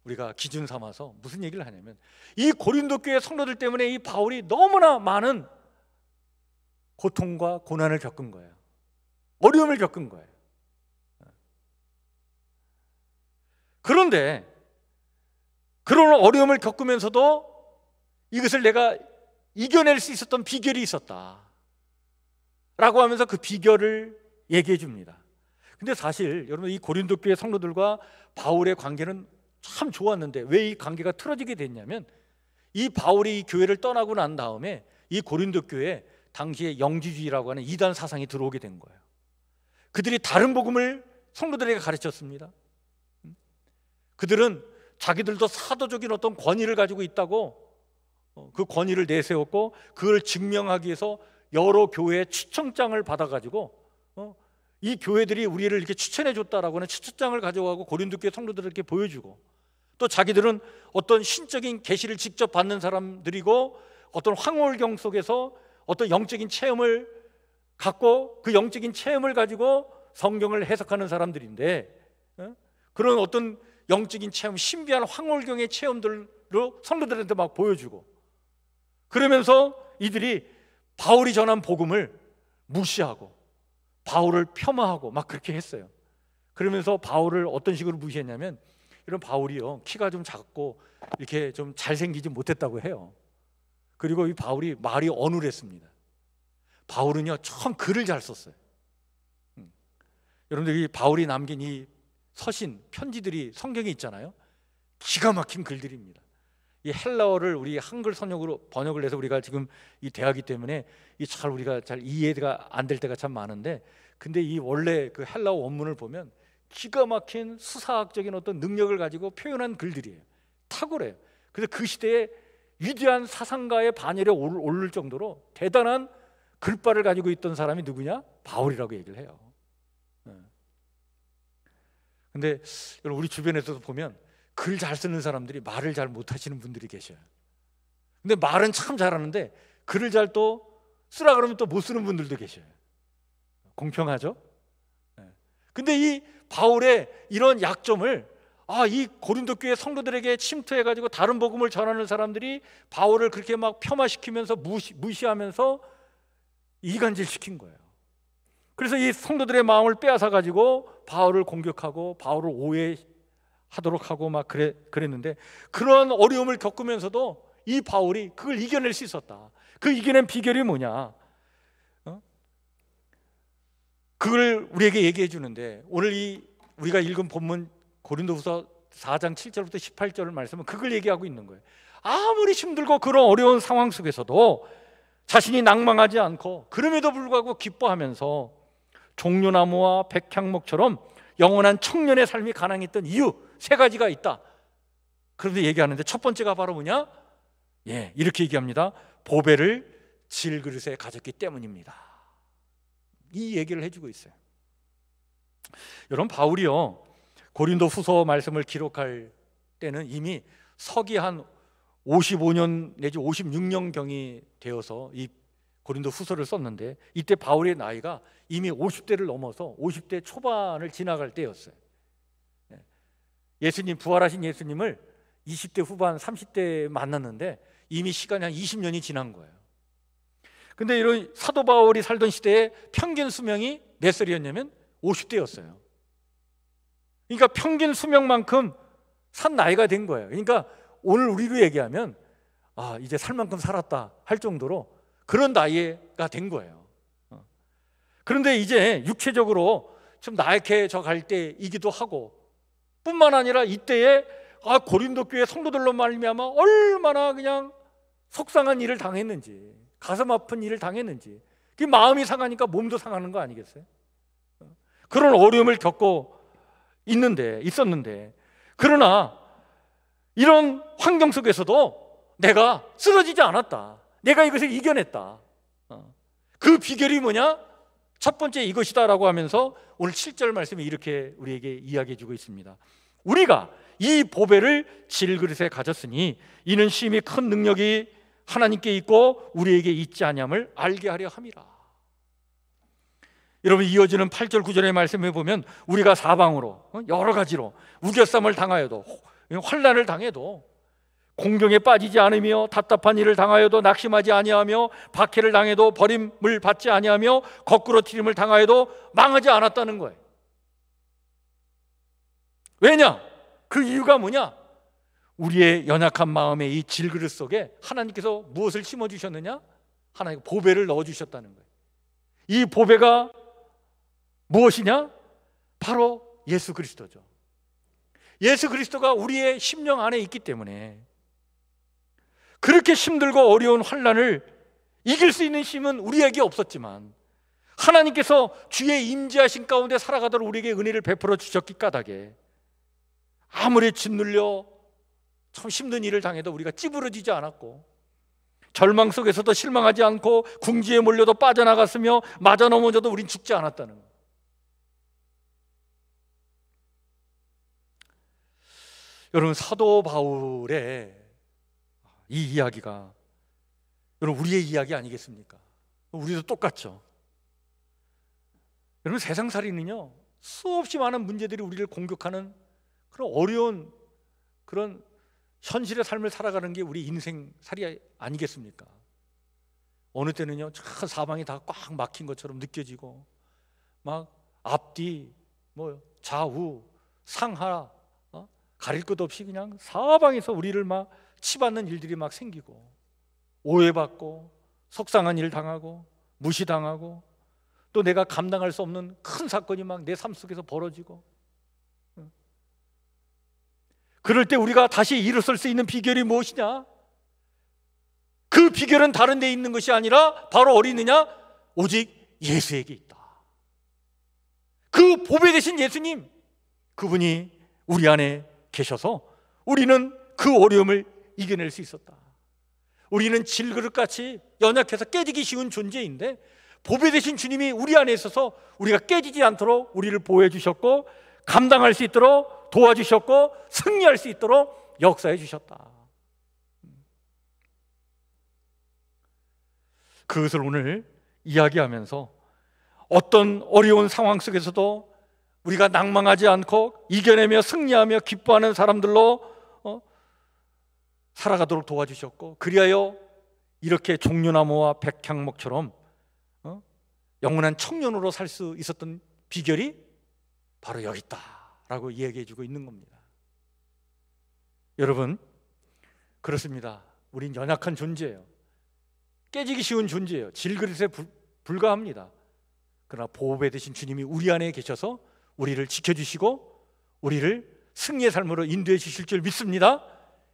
우리가 기준 삼아서 무슨 얘기를 하냐면 이 고린도 교회 성도들 때문에 이 바울이 너무나 많은 고통과 고난을 겪은 거예요. 어려움을 겪은 거예요. 그런데 그런 어려움을 겪으면서도 이것을 내가 이겨낼 수 있었던 비결이 있었다 라고 하면서 그 비결을 얘기해 줍니다. 근데 사실 여러분 이 고린도 교회 성도들과 바울의 관계는 참 좋았는데 왜 이 관계가 틀어지게 됐냐면 이 바울이 이 교회를 떠나고 난 다음에 이 고린도 교회에 당시에 영지주의라고 하는 이단 사상이 들어오게 된 거예요. 그들이 다른 복음을 성도들에게 가르쳤습니다. 그들은 자기들도 사도적인 어떤 권위를 가지고 있다고 그 권위를 내세웠고 그걸 증명하기 위해서 여러 교회의 추천장을 받아가지고 이 교회들이 우리를 이렇게 추천해 줬다라고 하는 추천장을 가져가고 고린도 교회 성도들에게 보여주고 또 자기들은 어떤 신적인 계시를 직접 받는 사람들이고 어떤 황홀경 속에서 어떤 영적인 체험을 갖고 그 영적인 체험을 가지고 성경을 해석하는 사람들인데 그런 어떤 영적인 체험, 신비한 황홀경의 체험들로 성도들한테 막 보여주고 그러면서 이들이 바울이 전한 복음을 무시하고 바울을 폄하하고 막 그렇게 했어요. 그러면서 바울을 어떤 식으로 무시했냐면 이런 바울이요 키가 좀 작고 이렇게 좀 잘생기지 못했다고 해요. 그리고 이 바울이 말이 어눌했습니다. 바울은요 참 글을 잘 썼어요. 여러분들 이 바울이 남긴 이 서신, 편지들이 성경에 있잖아요. 기가 막힌 글들입니다. 이 헬라어를 우리 한글 번역을 해서 우리가 지금 이 대하기 때문에 우리가 잘 이해가 안 될 때가 참 많은데 근데 이 원래 그 헬라어 원문을 보면 기가 막힌 수사학적인 어떤 능력을 가지고 표현한 글들이에요. 탁월해요. 그래서 그 시대에 위대한 사상가의 반열에 오를 정도로 대단한 글발을 가지고 있던 사람이 누구냐? 바울이라고 얘기를 해요. 근데 여러분 우리 주변에서도 보면 글 잘 쓰는 사람들이 말을 잘 못하시는 분들이 계셔요. 근데 말은 참 잘하는데 글을 잘 또 쓰라 그러면 또 못 쓰는 분들도 계셔요. 공평하죠? 근데 이 바울의 이런 약점을 이 고린도 교회 성도들에게 침투해가지고 다른 복음을 전하는 사람들이 바울을 그렇게 막 폄하시키면서 무시하면서 이간질시킨 거예요. 그래서 이 성도들의 마음을 빼앗아가지고 바울을 공격하고 바울을 오해하도록 하고 막 그랬는데, 그런 어려움을 겪으면서도 이 바울이 그걸 이겨낼 수 있었다. 그 이겨낸 비결이 뭐냐? 그걸 우리에게 얘기해 주는데, 오늘 우리가 읽은 본문 고린도후서 4장 7절부터 18절 말씀은 그걸 얘기하고 있는 거예요. 아무리 힘들고 그런 어려운 상황 속에서도 자신이 낭망하지 않고 그럼에도 불구하고 기뻐하면서 종려나무와 백향목처럼 영원한 청년의 삶이 가능했던 이유 3가지가 있다. 그런데 얘기하는데 첫 번째가 바로 뭐냐? 이렇게 얘기합니다. 보배를 질그릇에 가졌기 때문입니다. 이 얘기를 해주고 있어요. 여러분, 바울이요 고린도 후서 말씀을 기록할 때는 이미 서기 한 55년 내지 56년경이 되어서 이 고린도 후서를 썼는데, 이때 바울의 나이가 이미 50대를 넘어서 50대 초반을 지나갈 때였어요. 예수님, 부활하신 예수님을 20대 후반 30대에 만났는데 이미 시간이 한 20년이 지난 거예요. 근데 이런 사도 바울이 살던 시대에 평균 수명이 몇 살이었냐면 50대였어요. 그러니까 평균 수명만큼 산 나이가 된 거예요. 그러니까 오늘 우리로 얘기하면 이제 살 만큼 살았다 할 정도로 그런 나이가 된 거예요. 그런데 이제 육체적으로 좀 나약해져 갈 때이기도 하고, 뿐만 아니라 이때에 고린도 교회 성도들로 말미암아 얼마나 그냥 속상한 일을 당했는지, 가슴 아픈 일을 당했는지, 그 마음이 상하니까 몸도 상하는 거 아니겠어요? 그런 어려움을 겪고 있었는데, 그러나 이런 환경 속에서도 내가 쓰러지지 않았다, 내가 이것을 이겨냈다. 그 비결이 뭐냐? 첫 번째 이것이다 라고 하면서 오늘 7절 말씀이 이렇게 우리에게 이야기해 주고 있습니다. 우리가 이 보배를 질그릇에 가졌으니 이는 심히 큰 능력이 하나님께 있고 우리에게 있지 아니함을 알게 하려 함이라. 여러분, 이어지는 8절 9절의 말씀에 보면 우리가 사방으로 여러 가지로 우겨쌈을 당하여도, 환난을 당해도 공경에 빠지지 않으며, 답답한 일을 당하여도 낙심하지 아니하며, 박해를 당해도 버림을 받지 아니하며, 거꾸로 튀림을 당하여도 망하지 않았다는 거예요. 왜냐? 그 이유가 뭐냐? 우리의 연약한 마음의 이 질그릇 속에 하나님께서 무엇을 심어주셨느냐? 하나님 보배를 넣어주셨다는 거예요. 이 보배가 무엇이냐? 바로 예수 그리스도죠. 예수 그리스도가 우리의 심령 안에 있기 때문에 그렇게 힘들고 어려운 환난을 이길 수 있는 힘은 우리에게 없었지만, 하나님께서 주의 임재하신 가운데 살아가도록 우리에게 은혜를 베풀어 주셨기 까닭에 아무리 짓눌려 참 힘든 일을 당해도 우리가 찌부러지지 않았고, 절망 속에서도 실망하지 않고, 궁지에 몰려도 빠져나갔으며 맞아 넘어져도 우린 죽지 않았다는 거예요. 여러분, 사도 바울의 이 이야기가 여러분 우리의 이야기 아니겠습니까? 우리도 똑같죠. 여러분, 세상살이는요 수없이 많은 문제들이 우리를 공격하는 그런 어려운 그런 현실의 삶을 살아가는 게 우리 인생살이 아니겠습니까? 어느 때는요 참 사방이 다 꽉 막힌 것처럼 느껴지고, 막 앞뒤 좌우 상하 가릴 것 없이 그냥 사방에서 우리를 막 치받는 일들이 막 생기고, 오해받고 속상한 일 당하고 무시당하고, 또 내가 감당할 수 없는 큰 사건이 막 내 삶 속에서 벌어지고, 그럴 때 우리가 다시 일어설 수 있는 비결이 무엇이냐? 그 비결은 다른 데 있는 것이 아니라 바로 어디 있느냐? 오직 예수에게 있다. 그 보배 되신 예수님, 그분이 우리 안에 계셔서 우리는 그 어려움을 이겨낼 수 있었다. 우리는 질그릇같이 연약해서 깨지기 쉬운 존재인데, 보배 되신 주님이 우리 안에 있어서 우리가 깨지지 않도록 우리를 보호해 주셨고, 감당할 수 있도록 도와주셨고, 승리할 수 있도록 역사해 주셨다. 그것을 오늘 이야기하면서 어떤 어려운 상황 속에서도 우리가 낭망하지 않고 이겨내며 승리하며 기뻐하는 사람들로 살아가도록 도와주셨고, 그리하여 이렇게 종려나무와 백향목처럼 영원한 청년으로 살 수 있었던 비결이 바로 여기 있다라고 이야기해주고 있는 겁니다. 여러분, 그렇습니다. 우린 연약한 존재예요. 깨지기 쉬운 존재예요. 질그릇에 불과합니다. 그러나 보호배 되신 주님이 우리 안에 계셔서 우리를 지켜주시고 우리를 승리의 삶으로 인도해 주실 줄 믿습니다.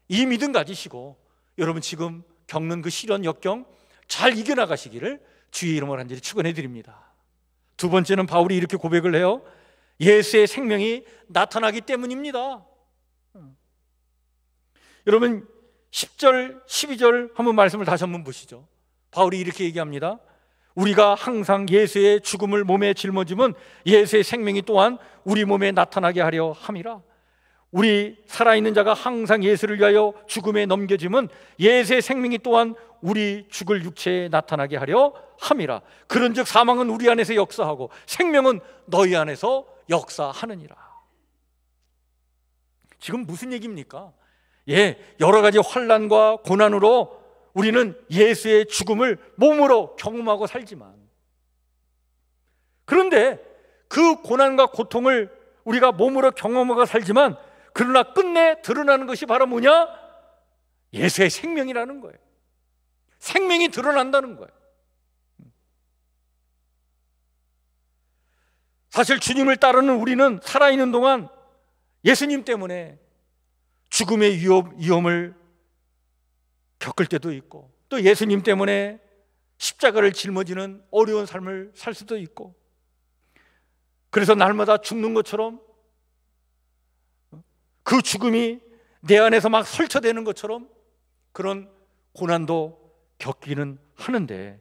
이 믿음 가지시고 여러분 지금 겪는 그 시련 역경 잘 이겨나가시기를 주의 이름으로 간절히 축원해 드립니다. 두 번째는 바울이 이렇게 고백을 해요. 예수의 생명이 나타나기 때문입니다. 여러분 10절, 12절 한번 말씀을 다시 한번 보시죠. 바울이 이렇게 얘기합니다. 우리가 항상 예수의 죽음을 몸에 짊어지면 예수의 생명이 또한 우리 몸에 나타나게 하려 함이라. 우리 살아있는 자가 항상 예수를 위하여 죽음에 넘겨지면 예수의 생명이 또한 우리 죽을 육체에 나타나게 하려 함이라. 그런즉 사망은 우리 안에서 역사하고 생명은 너희 안에서 역사하느니라. 지금 무슨 얘기입니까? 여러 가지 환난과 고난으로 우리는 예수의 죽음을 몸으로 경험하고 살지만, 그런데 그 고난과 고통을 우리가 몸으로 경험하고 살지만 그러나 끝내 드러나는 것이 바로 뭐냐? 예수의 생명이라는 거예요. 생명이 드러난다는 거예요. 사실 주님을 따르는 우리는 살아있는 동안 예수님 때문에 죽음의 위험을 겪을 때도 있고, 또 예수님 때문에 십자가를 짊어지는 어려운 삶을 살 수도 있고, 그래서 날마다 죽는 것처럼 그 죽음이 내 안에서 막 설쳐되는 것처럼 그런 고난도 겪기는 하는데,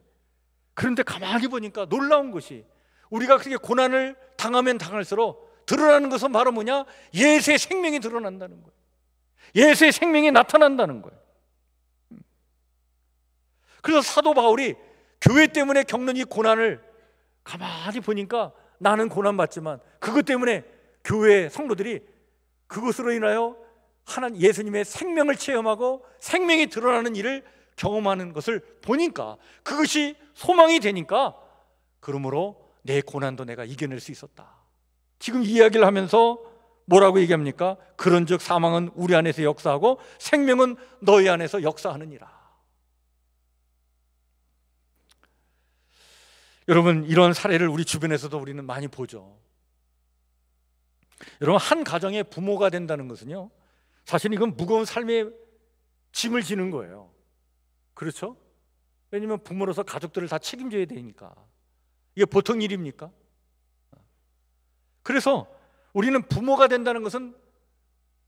그런데 가만히 보니까 놀라운 것이 우리가 그렇게 고난을 당하면 당할수록 드러나는 것은 바로 뭐냐? 예수의 생명이 드러난다는 거예요. 예수의 생명이 나타난다는 거예요. 그래서 사도 바울이 교회 때문에 겪는 이 고난을 가만히 보니까 나는 고난받지만 그것 때문에 교회 성도들이 그것으로 인하여 하나님 예수님의 생명을 체험하고 생명이 드러나는 일을 경험하는 것을 보니까 그것이 소망이 되니까, 그러므로 내 고난도 내가 이겨낼 수 있었다. 지금 이야기를 하면서 뭐라고 얘기합니까? 그런즉 사망은 우리 안에서 역사하고 생명은 너희 안에서 역사하느니라. 여러분, 이런 사례를 우리 주변에서도 우리는 많이 보죠. 여러분, 한 가정의 부모가 된다는 것은요, 사실 이건 무거운 삶의 짐을 지는 거예요. 그렇죠? 왜냐하면 부모로서 가족들을 다 책임져야 되니까. 이게 보통 일입니까? 그래서 우리는 부모가 된다는 것은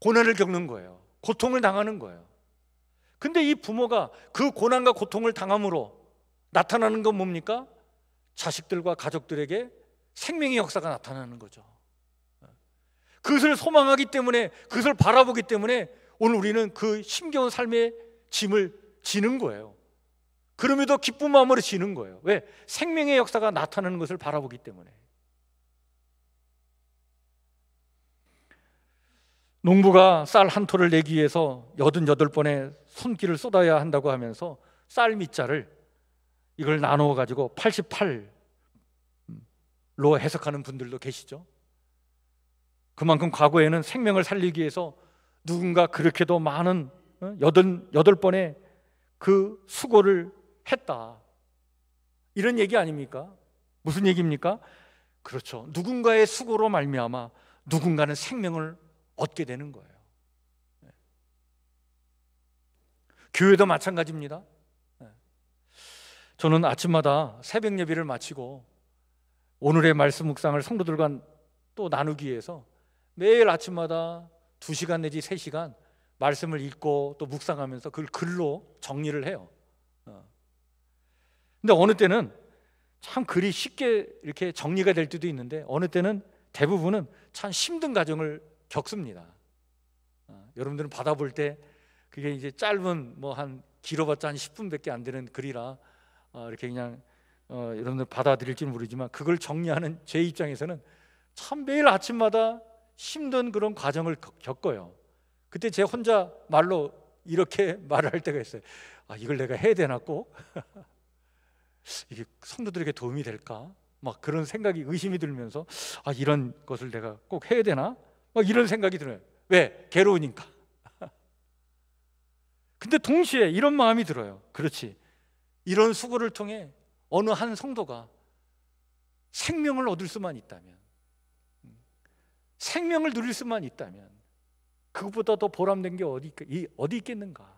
고난을 겪는 거예요. 고통을 당하는 거예요. 근데 이 부모가 그 고난과 고통을 당함으로 나타나는 건 뭡니까? 자식들과 가족들에게 생명의 역사가 나타나는 거죠. 그것을 소망하기 때문에, 그것을 바라보기 때문에 오늘 우리는 그 힘겨운 삶의 짐을 지는 거예요. 그럼에도 기쁜 마음으로 지는 거예요. 왜? 생명의 역사가 나타나는 것을 바라보기 때문에. 농부가 쌀 한 톨을 내기 위해서 88번의 손길을 쏟아야 한다고 하면서 쌀 밑자를 이걸 나누어 가지고 88로 해석하는 분들도 계시죠. 그만큼 과거에는 생명을 살리기 위해서 누군가 그렇게도 많은 8번의 그 수고를 했다, 이런 얘기 아닙니까? 무슨 얘기입니까? 그렇죠. 누군가의 수고로 말미암아 누군가는 생명을 얻게 되는 거예요. 교회도 마찬가지입니다. 저는 아침마다 새벽 예배를 마치고 오늘의 말씀 묵상을 성도들과 또 나누기 위해서 매일 아침마다 2시간 내지 3시간 말씀을 읽고 또 묵상하면서 그걸 글로 정리를 해요. 근데 어느 때는 참 글이 쉽게 이렇게 정리가 될 때도 있는데, 어느 때는 대부분은 참 힘든 과정을 겪습니다. 여러분들은 받아볼 때 그게 이제 짧은 한 길어봤자 한 10분밖에 안 되는 글이라 이렇게 그냥 여러분들 받아들일지 모르지만 그걸 정리하는 제 입장에서는 참 매일 아침마다 힘든 그런 과정을 겪어요. 그때 제 혼자 말로 이렇게 말을 할 때가 있어요. 이걸 내가 해야 되나 꼭? 이게 성도들에게 도움이 될까? 막 그런 생각이, 의심이 들면서 이런 것을 내가 꼭 해야 되나? 막 이런 생각이 들어요. 왜? 괴로우니까. 근데 동시에 이런 마음이 들어요. 그렇지, 이런 수고를 통해 어느 한 성도가 생명을 얻을 수만 있다면, 생명을 누릴 수만 있다면 그것보다 더 보람된 게 어디 있겠는가?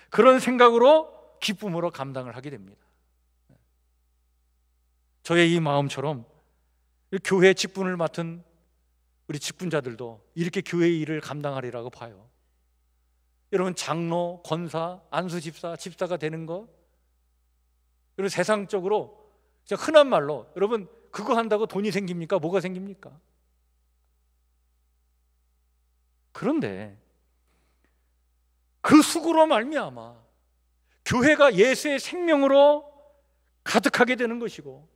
그런 생각으로 기쁨으로 감당을 하게 됩니다. 저의 이 마음처럼 교회 직분을 맡은 우리 직분자들도 이렇게 교회의 일을 감당하리라고 봐요. 여러분, 장로, 권사, 안수집사, 집사가 되는 것, 여러분 세상적으로 흔한 말로 여러분 그거 한다고 돈이 생깁니까? 뭐가 생깁니까? 그런데 그 수고로 말미암아 교회가 예수의 생명으로 가득하게 되는 것이고,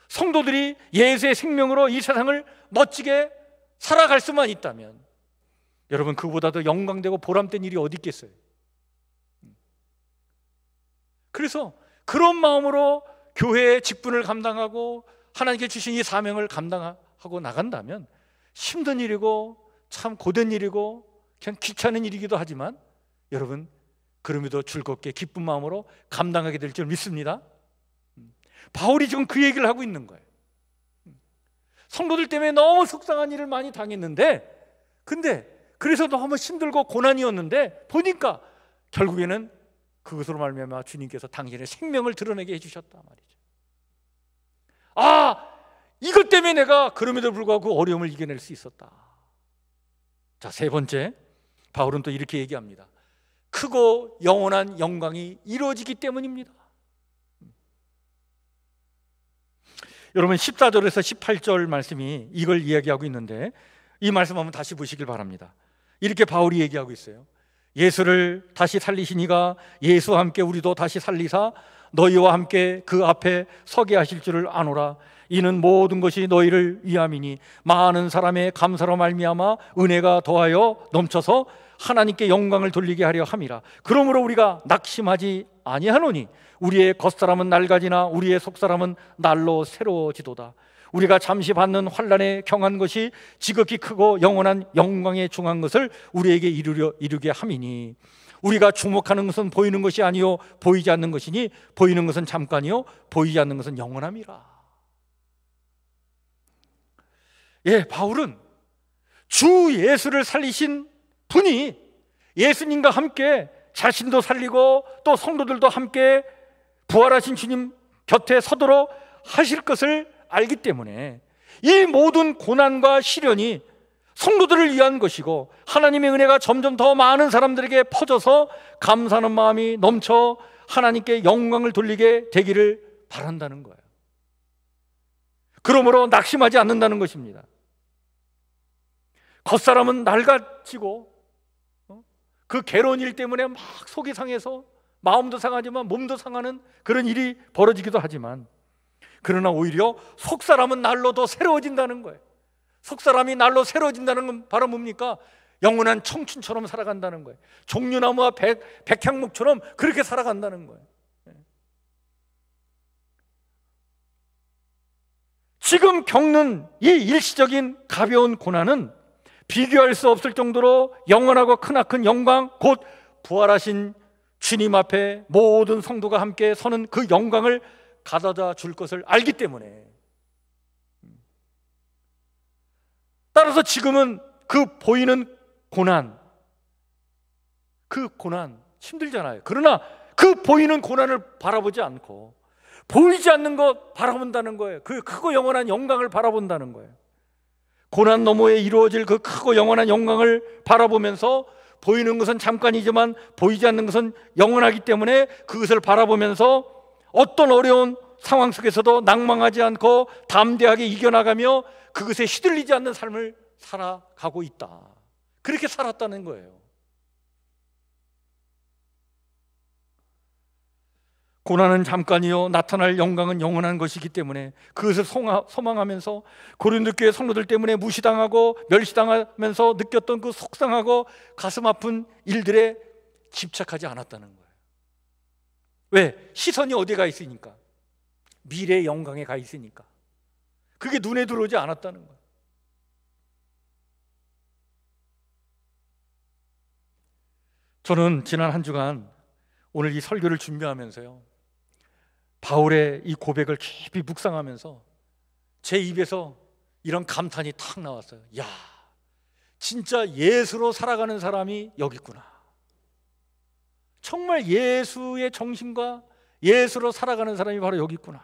성도들이 예수의 생명으로 이 세상을 멋지게 살아갈 수만 있다면 여러분, 그보다 더 영광되고 보람된 일이 어디 있겠어요? 그래서 그런 마음으로 교회의 직분을 감당하고 하나님께 주신 이 사명을 감당하고 나간다면 힘든 일이고 참 고된 일이고 그냥 귀찮은 일이기도 하지만 여러분, 그럼에도 즐겁게 기쁜 마음으로 감당하게 될 줄 믿습니다. 바울이 지금 그 얘기를 하고 있는 거예요. 성도들 때문에 너무 속상한 일을 많이 당했는데, 근데 그래서 너무 힘들고 고난이었는데 보니까 결국에는 그것으로 말미암아 주님께서 당신의 생명을 드러내게 해주셨다 말이죠. 이것 때문에 내가 그럼에도 불구하고 어려움을 이겨낼 수 있었다. 자, 세 번째, 바울은 또 이렇게 얘기합니다. 크고 영원한 영광이 이루어지기 때문입니다. 여러분, 14절에서 18절 말씀이 이걸 이야기하고 있는데, 이 말씀 한번 다시 보시길 바랍니다. 이렇게 바울이 얘기하고 있어요. 예수를 다시 살리신 이가 예수와 함께 우리도 다시 살리사 너희와 함께 그 앞에 서게 하실 줄을 아노라. 이는 모든 것이 너희를 위함이니 많은 사람의 감사로 말미암아 은혜가 더하여 넘쳐서 하나님께 영광을 돌리게 하려 함이라. 그러므로 우리가 낙심하지 아니하노니 우리의 겉사람은 낡아지나 우리의 속사람은 날로 새로워지도다. 우리가 잠시 받는 환난에 경한 것이 지극히 크고 영원한 영광에 중한 것을 우리에게 이루게 함이니 우리가 주목하는 것은 보이는 것이 아니요 보이지 않는 것이니 보이는 것은 잠깐이요 보이지 않는 것은 영원함이라. 바울은 주 예수를 살리신 분이 예수님과 함께 자신도 살리고 또 성도들도 함께 부활하신 주님 곁에 서도록 하실 것을 알기 때문에 이 모든 고난과 시련이 성도들을 위한 것이고 하나님의 은혜가 점점 더 많은 사람들에게 퍼져서 감사하는 마음이 넘쳐 하나님께 영광을 돌리게 되기를 바란다는 거예요. 그러므로 낙심하지 않는다는 것입니다. 겉사람은 낡아지고 그 괴로운 일 때문에 막 속이 상해서 마음도 상하지만 몸도 상하는 그런 일이 벌어지기도 하지만, 그러나 오히려 속사람은 날로 더 새로워진다는 거예요. 속사람이 날로 새로워진다는 건 바로 뭡니까? 영원한 청춘처럼 살아간다는 거예요. 종려나무와 백향목처럼 그렇게 살아간다는 거예요. 지금 겪는 이 일시적인 가벼운 고난은 비교할 수 없을 정도로 영원하고 크나큰 영광, 곧 부활하신 주님 앞에 모든 성도가 함께 서는 그 영광을 가져다 줄 것을 알기 때문에, 따라서 지금은 그 보이는 고난, 그 고난 힘들잖아요. 그러나 그 보이는 고난을 바라보지 않고 보이지 않는 것 바라본다는 거예요. 그 크고 영원한 영광을 바라본다는 거예요. 고난 너머에 이루어질 그 크고 영원한 영광을 바라보면서 보이는 것은 잠깐이지만 보이지 않는 것은 영원하기 때문에 그것을 바라보면서 어떤 어려운 상황 속에서도 낭망하지 않고 담대하게 이겨나가며 그것에 휘둘리지 않는 삶을 살아가고 있다. 그렇게 살았다는 거예요. 고난은 잠깐이요 나타날 영광은 영원한 것이기 때문에 그것을 소망하면서 고린도 교회 성도들 때문에 무시당하고 멸시당하면서 느꼈던 그 속상하고 가슴 아픈 일들에 집착하지 않았다는 거예요. 왜? 시선이 어디에 가 있으니까, 미래의 영광에 가 있으니까. 그게 눈에 들어오지 않았다는 거예요. 저는 지난 한 주간 오늘 이 설교를 준비하면서요, 바울의 이 고백을 깊이 묵상하면서 제 입에서 이런 감탄이 탁 나왔어요. 야, 진짜 예수로 살아가는 사람이 여기 있구나. 정말 예수의 정신과 예수로 살아가는 사람이 바로 여기 있구나.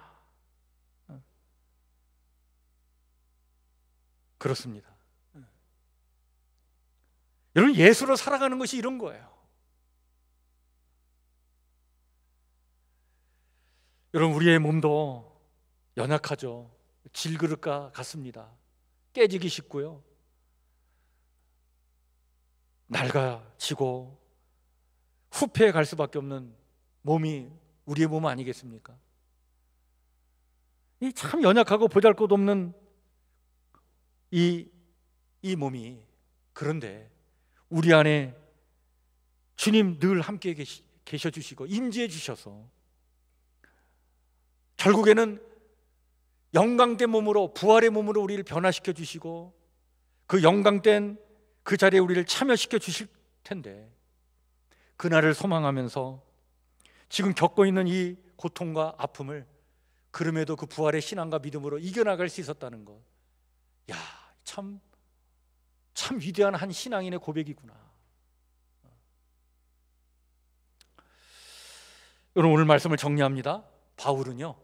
그렇습니다. 여러분, 예수로 살아가는 것이 이런 거예요. 여러분, 우리의 몸도 연약하죠. 질그릇과 같습니다. 깨지기 쉽고요, 낡아지고 후패에 갈 수밖에 없는 몸이 우리의 몸 아니겠습니까? 이 참 연약하고 보잘것없는 이 몸이, 그런데 우리 안에 주님 늘 함께 계셔 주시고 임재해 주셔서 결국에는 영광된 몸으로, 부활의 몸으로 우리를 변화시켜 주시고 그 영광된 그 자리에 우리를 참여시켜 주실 텐데, 그날을 소망하면서 지금 겪고 있는 이 고통과 아픔을 그럼에도 그 부활의 신앙과 믿음으로 이겨나갈 수 있었다는 것, 야, 참 위대한 한 신앙인의 고백이구나. 여러분, 오늘 말씀을 정리합니다. 바울은요,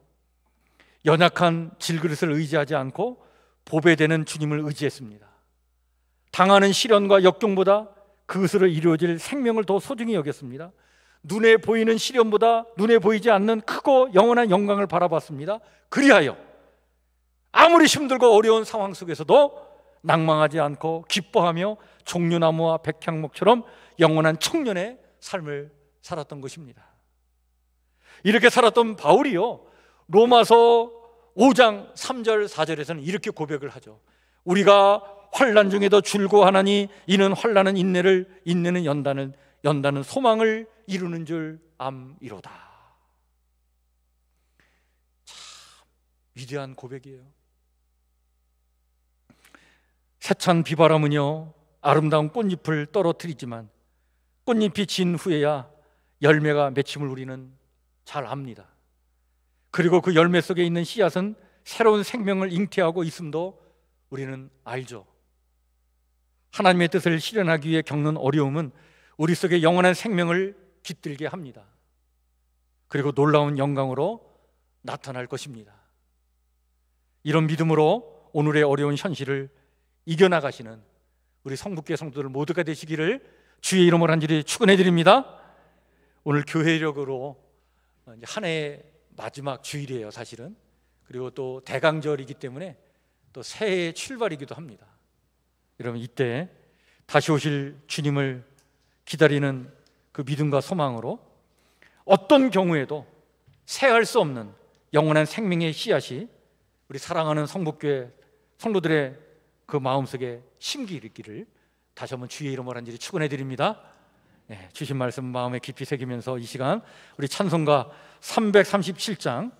연약한 질그릇을 의지하지 않고 보배되는 주님을 의지했습니다. 당하는 시련과 역경보다 그것으로 이루어질 생명을 더 소중히 여겼습니다. 눈에 보이는 시련보다 눈에 보이지 않는 크고 영원한 영광을 바라봤습니다. 그리하여 아무리 힘들고 어려운 상황 속에서도 낭망하지 않고 기뻐하며 종려나무와 백향목처럼 영원한 청년의 삶을 살았던 것입니다. 이렇게 살았던 바울이요, 로마서 5장 3절 4절에서는 이렇게 고백을 하죠. 우리가 환난 중에도 줄고하나니 이는 환난은 인내를, 인내는 연단은 소망을 이루는 줄 암이로다. 참 위대한 고백이에요. 세찬 비바람은요, 아름다운 꽃잎을 떨어뜨리지만 꽃잎이 진 후에야 열매가 맺힘을 우리는 잘 압니다. 그리고 그 열매 속에 있는 씨앗은 새로운 생명을 잉태하고 있음도 우리는 알죠. 하나님의 뜻을 실현하기 위해 겪는 어려움은 우리 속에 영원한 생명을 깃들게 합니다. 그리고 놀라운 영광으로 나타날 것입니다. 이런 믿음으로 오늘의 어려운 현실을 이겨나가시는 우리 성북교회 성도들 모두가 되시기를 주의 이름으로 간절히 축원해 드립니다. 오늘 교회력으로 한 해의 마지막 주일이에요, 사실은. 그리고 또 대강절이기 때문에 또 새해의 출발이기도 합니다. 여러분, 이때 다시 오실 주님을 기다리는 그 믿음과 소망으로 어떤 경우에도 새할 수 없는 영원한 생명의 씨앗이 우리 사랑하는 성북교회 성도들의 그 마음속에 심기 일으키기를 다시 한번 주의 이름으로 간절히 축원해 드립니다. 주신 말씀 마음에 깊이 새기면서 이 시간 우리 찬송가 337장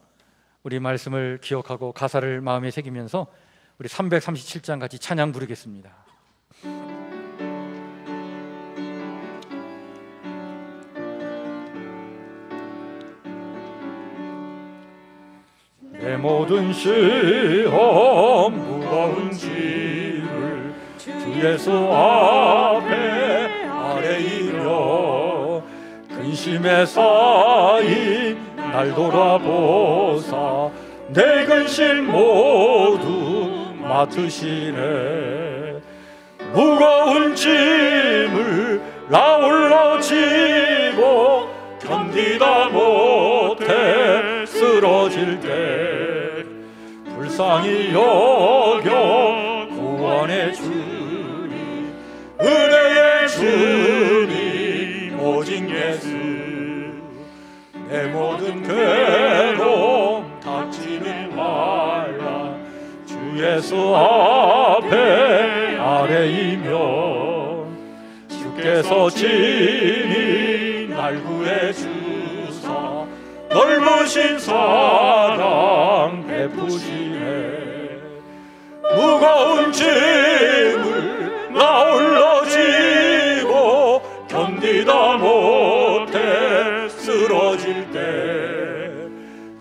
우리 말씀을 기억하고 가사를 마음에 새기면서 우리 337장 같이 찬양 부르겠습니다. 내 모든 시험 무거운 짐을 주 예수 앞에 아뢰이며 근심에 쌓인 날 돌아보사 내 근심 모두 맡으시네. 무거운 짐을 나 홀로 지고 견디다 못해 쓰러질 때 불쌍히 여겨 구원해 주니 은혜의 주님 오직 예수. 내 모든 괴로움 닥치는 말라. 주 예수 앞에 아뢰이며 주께서 친히 날 구해주사 넓으신 사랑 베푸시네. 무거운 짐을 나 홀로 지고 견디다 못해 쓰러질 때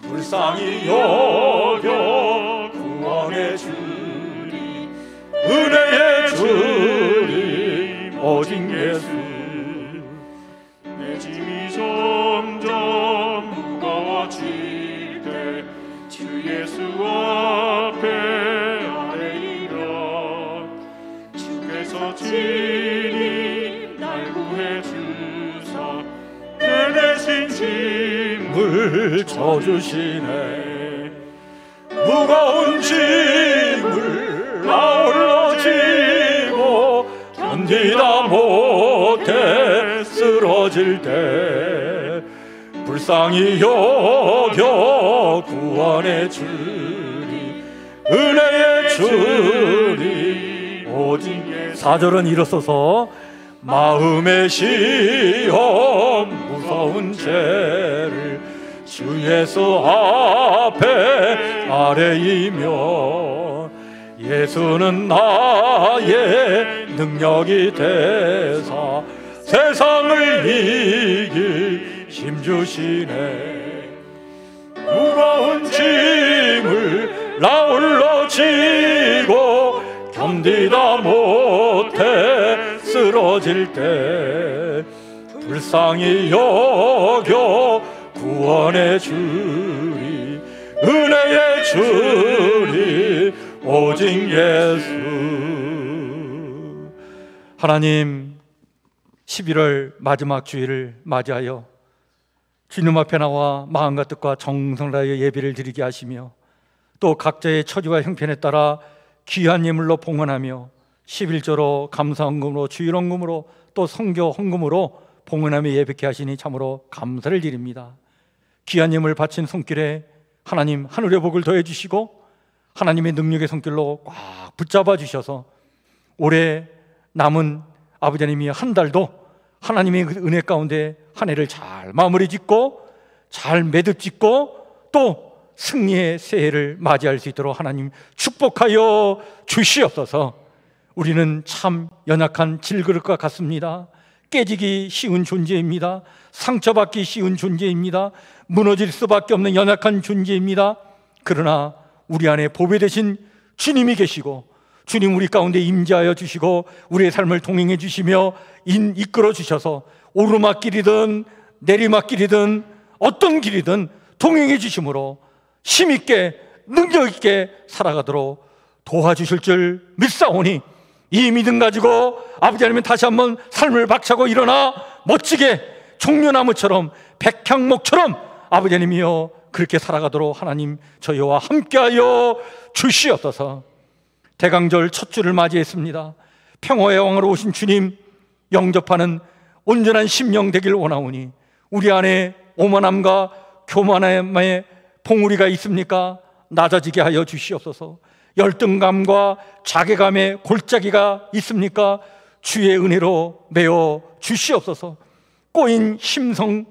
불쌍히 여겨 구원해 주리. 은혜의 주님 오직 예수. 내 짐이 점점 무거워질 때 주 예수 앞에 아뢰이며 주께서 친히 날 구해 주사 내 대신 짐을 져주시네. 무거운 짐을 나 홀로 지고 견디다 못해 쓰러질 때 불쌍히 여겨 구원해 주리. 은혜의 주리 오직. 4절은 일어서서 마음의 시험 무서운 죄를 주 예수 앞에 아뢰이며 예수는 나의 능력이 되사 세상을 이길 힘주시네. 무거운 짐을 나 홀로 지고 견디다 못해 쓰러질 때 불쌍히 여겨 구원해 주리. 은혜의 주리 오직 예수. 하나님, 11월 마지막 주일을 맞이하여 주님 앞에 나와 마음과 뜻과 정성을 다하여 예배를 드리게 하시며 또 각자의 처지와 형편에 따라 귀한 예물로 봉헌하며 11조로 감사헌금으로 주일헌금으로 또 성교 헌금으로 봉헌하며 예배케 하시니 참으로 감사를 드립니다. 귀한 예물 바친 손길에 하나님 하늘의 복을 더해 주시고 하나님의 능력의 손길로 꽉 붙잡아 주셔서 올해 남은 아버지 하나님이 한 달도 하나님의 그 은혜 가운데 한 해를 잘 마무리 짓고 잘 매듭 짓고 또 승리의 새해를 맞이할 수 있도록 하나님 축복하여 주시옵소서. 우리는 참 연약한 질그릇과 같습니다. 깨지기 쉬운 존재입니다. 상처받기 쉬운 존재입니다. 무너질 수밖에 없는 연약한 존재입니다. 그러나 우리 안에 보배 되신 주님이 계시고 주님 우리 가운데 임재하여 주시고 우리의 삶을 동행해 주시며 이끌어 주셔서 오르막길이든 내리막길이든 어떤 길이든 동행해 주심으로 힘있게 능력있게 살아가도록 도와주실 줄 믿사오니 이 믿음 가지고 아버지 하나님 다시 한번 삶을 박차고 일어나 멋지게 종려나무처럼 백향목처럼 아버지 하나님이여 그렇게 살아가도록 하나님 저희와 함께하여 주시옵소서. 대강절 첫 주를 맞이했습니다. 평화의 왕으로 오신 주님 영접하는 온전한 심령 되길 원하오니 우리 안에 오만함과 교만함의 봉우리가 있습니까? 낮아지게 하여 주시옵소서. 열등감과 자괴감의 골짜기가 있습니까? 주의 은혜로 메워 주시옵소서. 꼬인 심성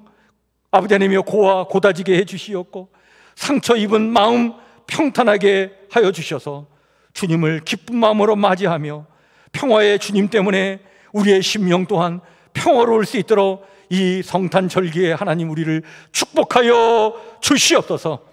아버지 하나님이여 고와 고다지게 해주시옵고 상처 입은 마음 평탄하게 하여 주셔서 주님을 기쁜 마음으로 맞이하며 평화의 주님 때문에 우리의 심령 또한 평화로울 수 있도록 이 성탄절기에 하나님 우리를 축복하여 주시옵소서.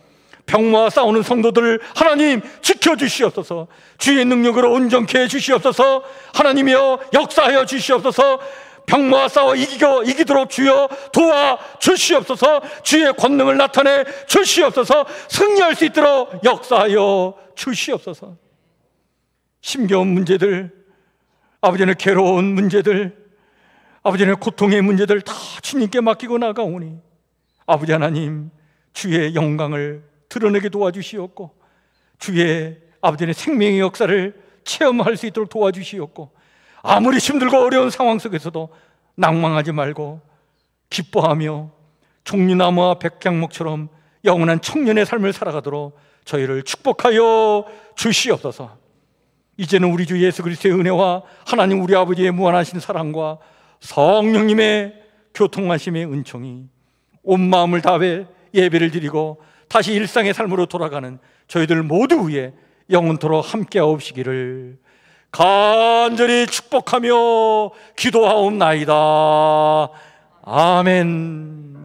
병마와 싸우는 성도들을 하나님 지켜주시옵소서. 주의 능력으로 온전케 해주시옵소서. 하나님이여 역사하여 주시옵소서. 병마와 싸워 이기도록 주여 도와주시옵소서. 주의 권능을 나타내 주시옵소서. 승리할 수 있도록 역사하여 주시옵소서. 힘겨운 문제들, 아버지는 괴로운 문제들, 아버지는 고통의 문제들 다 주님께 맡기고 나가오니 아버지 하나님 주의 영광을 드러내게 도와주시옵고 주의 아버지의 생명의 역사를 체험할 수 있도록 도와주시옵고 아무리 힘들고 어려운 상황 속에서도 낭망하지 말고 기뻐하며 종리나무와 백향목처럼 영원한 청년의 삶을 살아가도록 저희를 축복하여 주시옵소서. 이제는 우리 주 예수 그리스도의 은혜와 하나님 우리 아버지의 무한하신 사랑과 성령님의 교통하심의 은총이 온 마음을 다해 예배를 드리고 다시 일상의 삶으로 돌아가는 저희들 모두 위에 영원토록 함께하옵시기를 간절히 축복하며 기도하옵나이다. 아멘.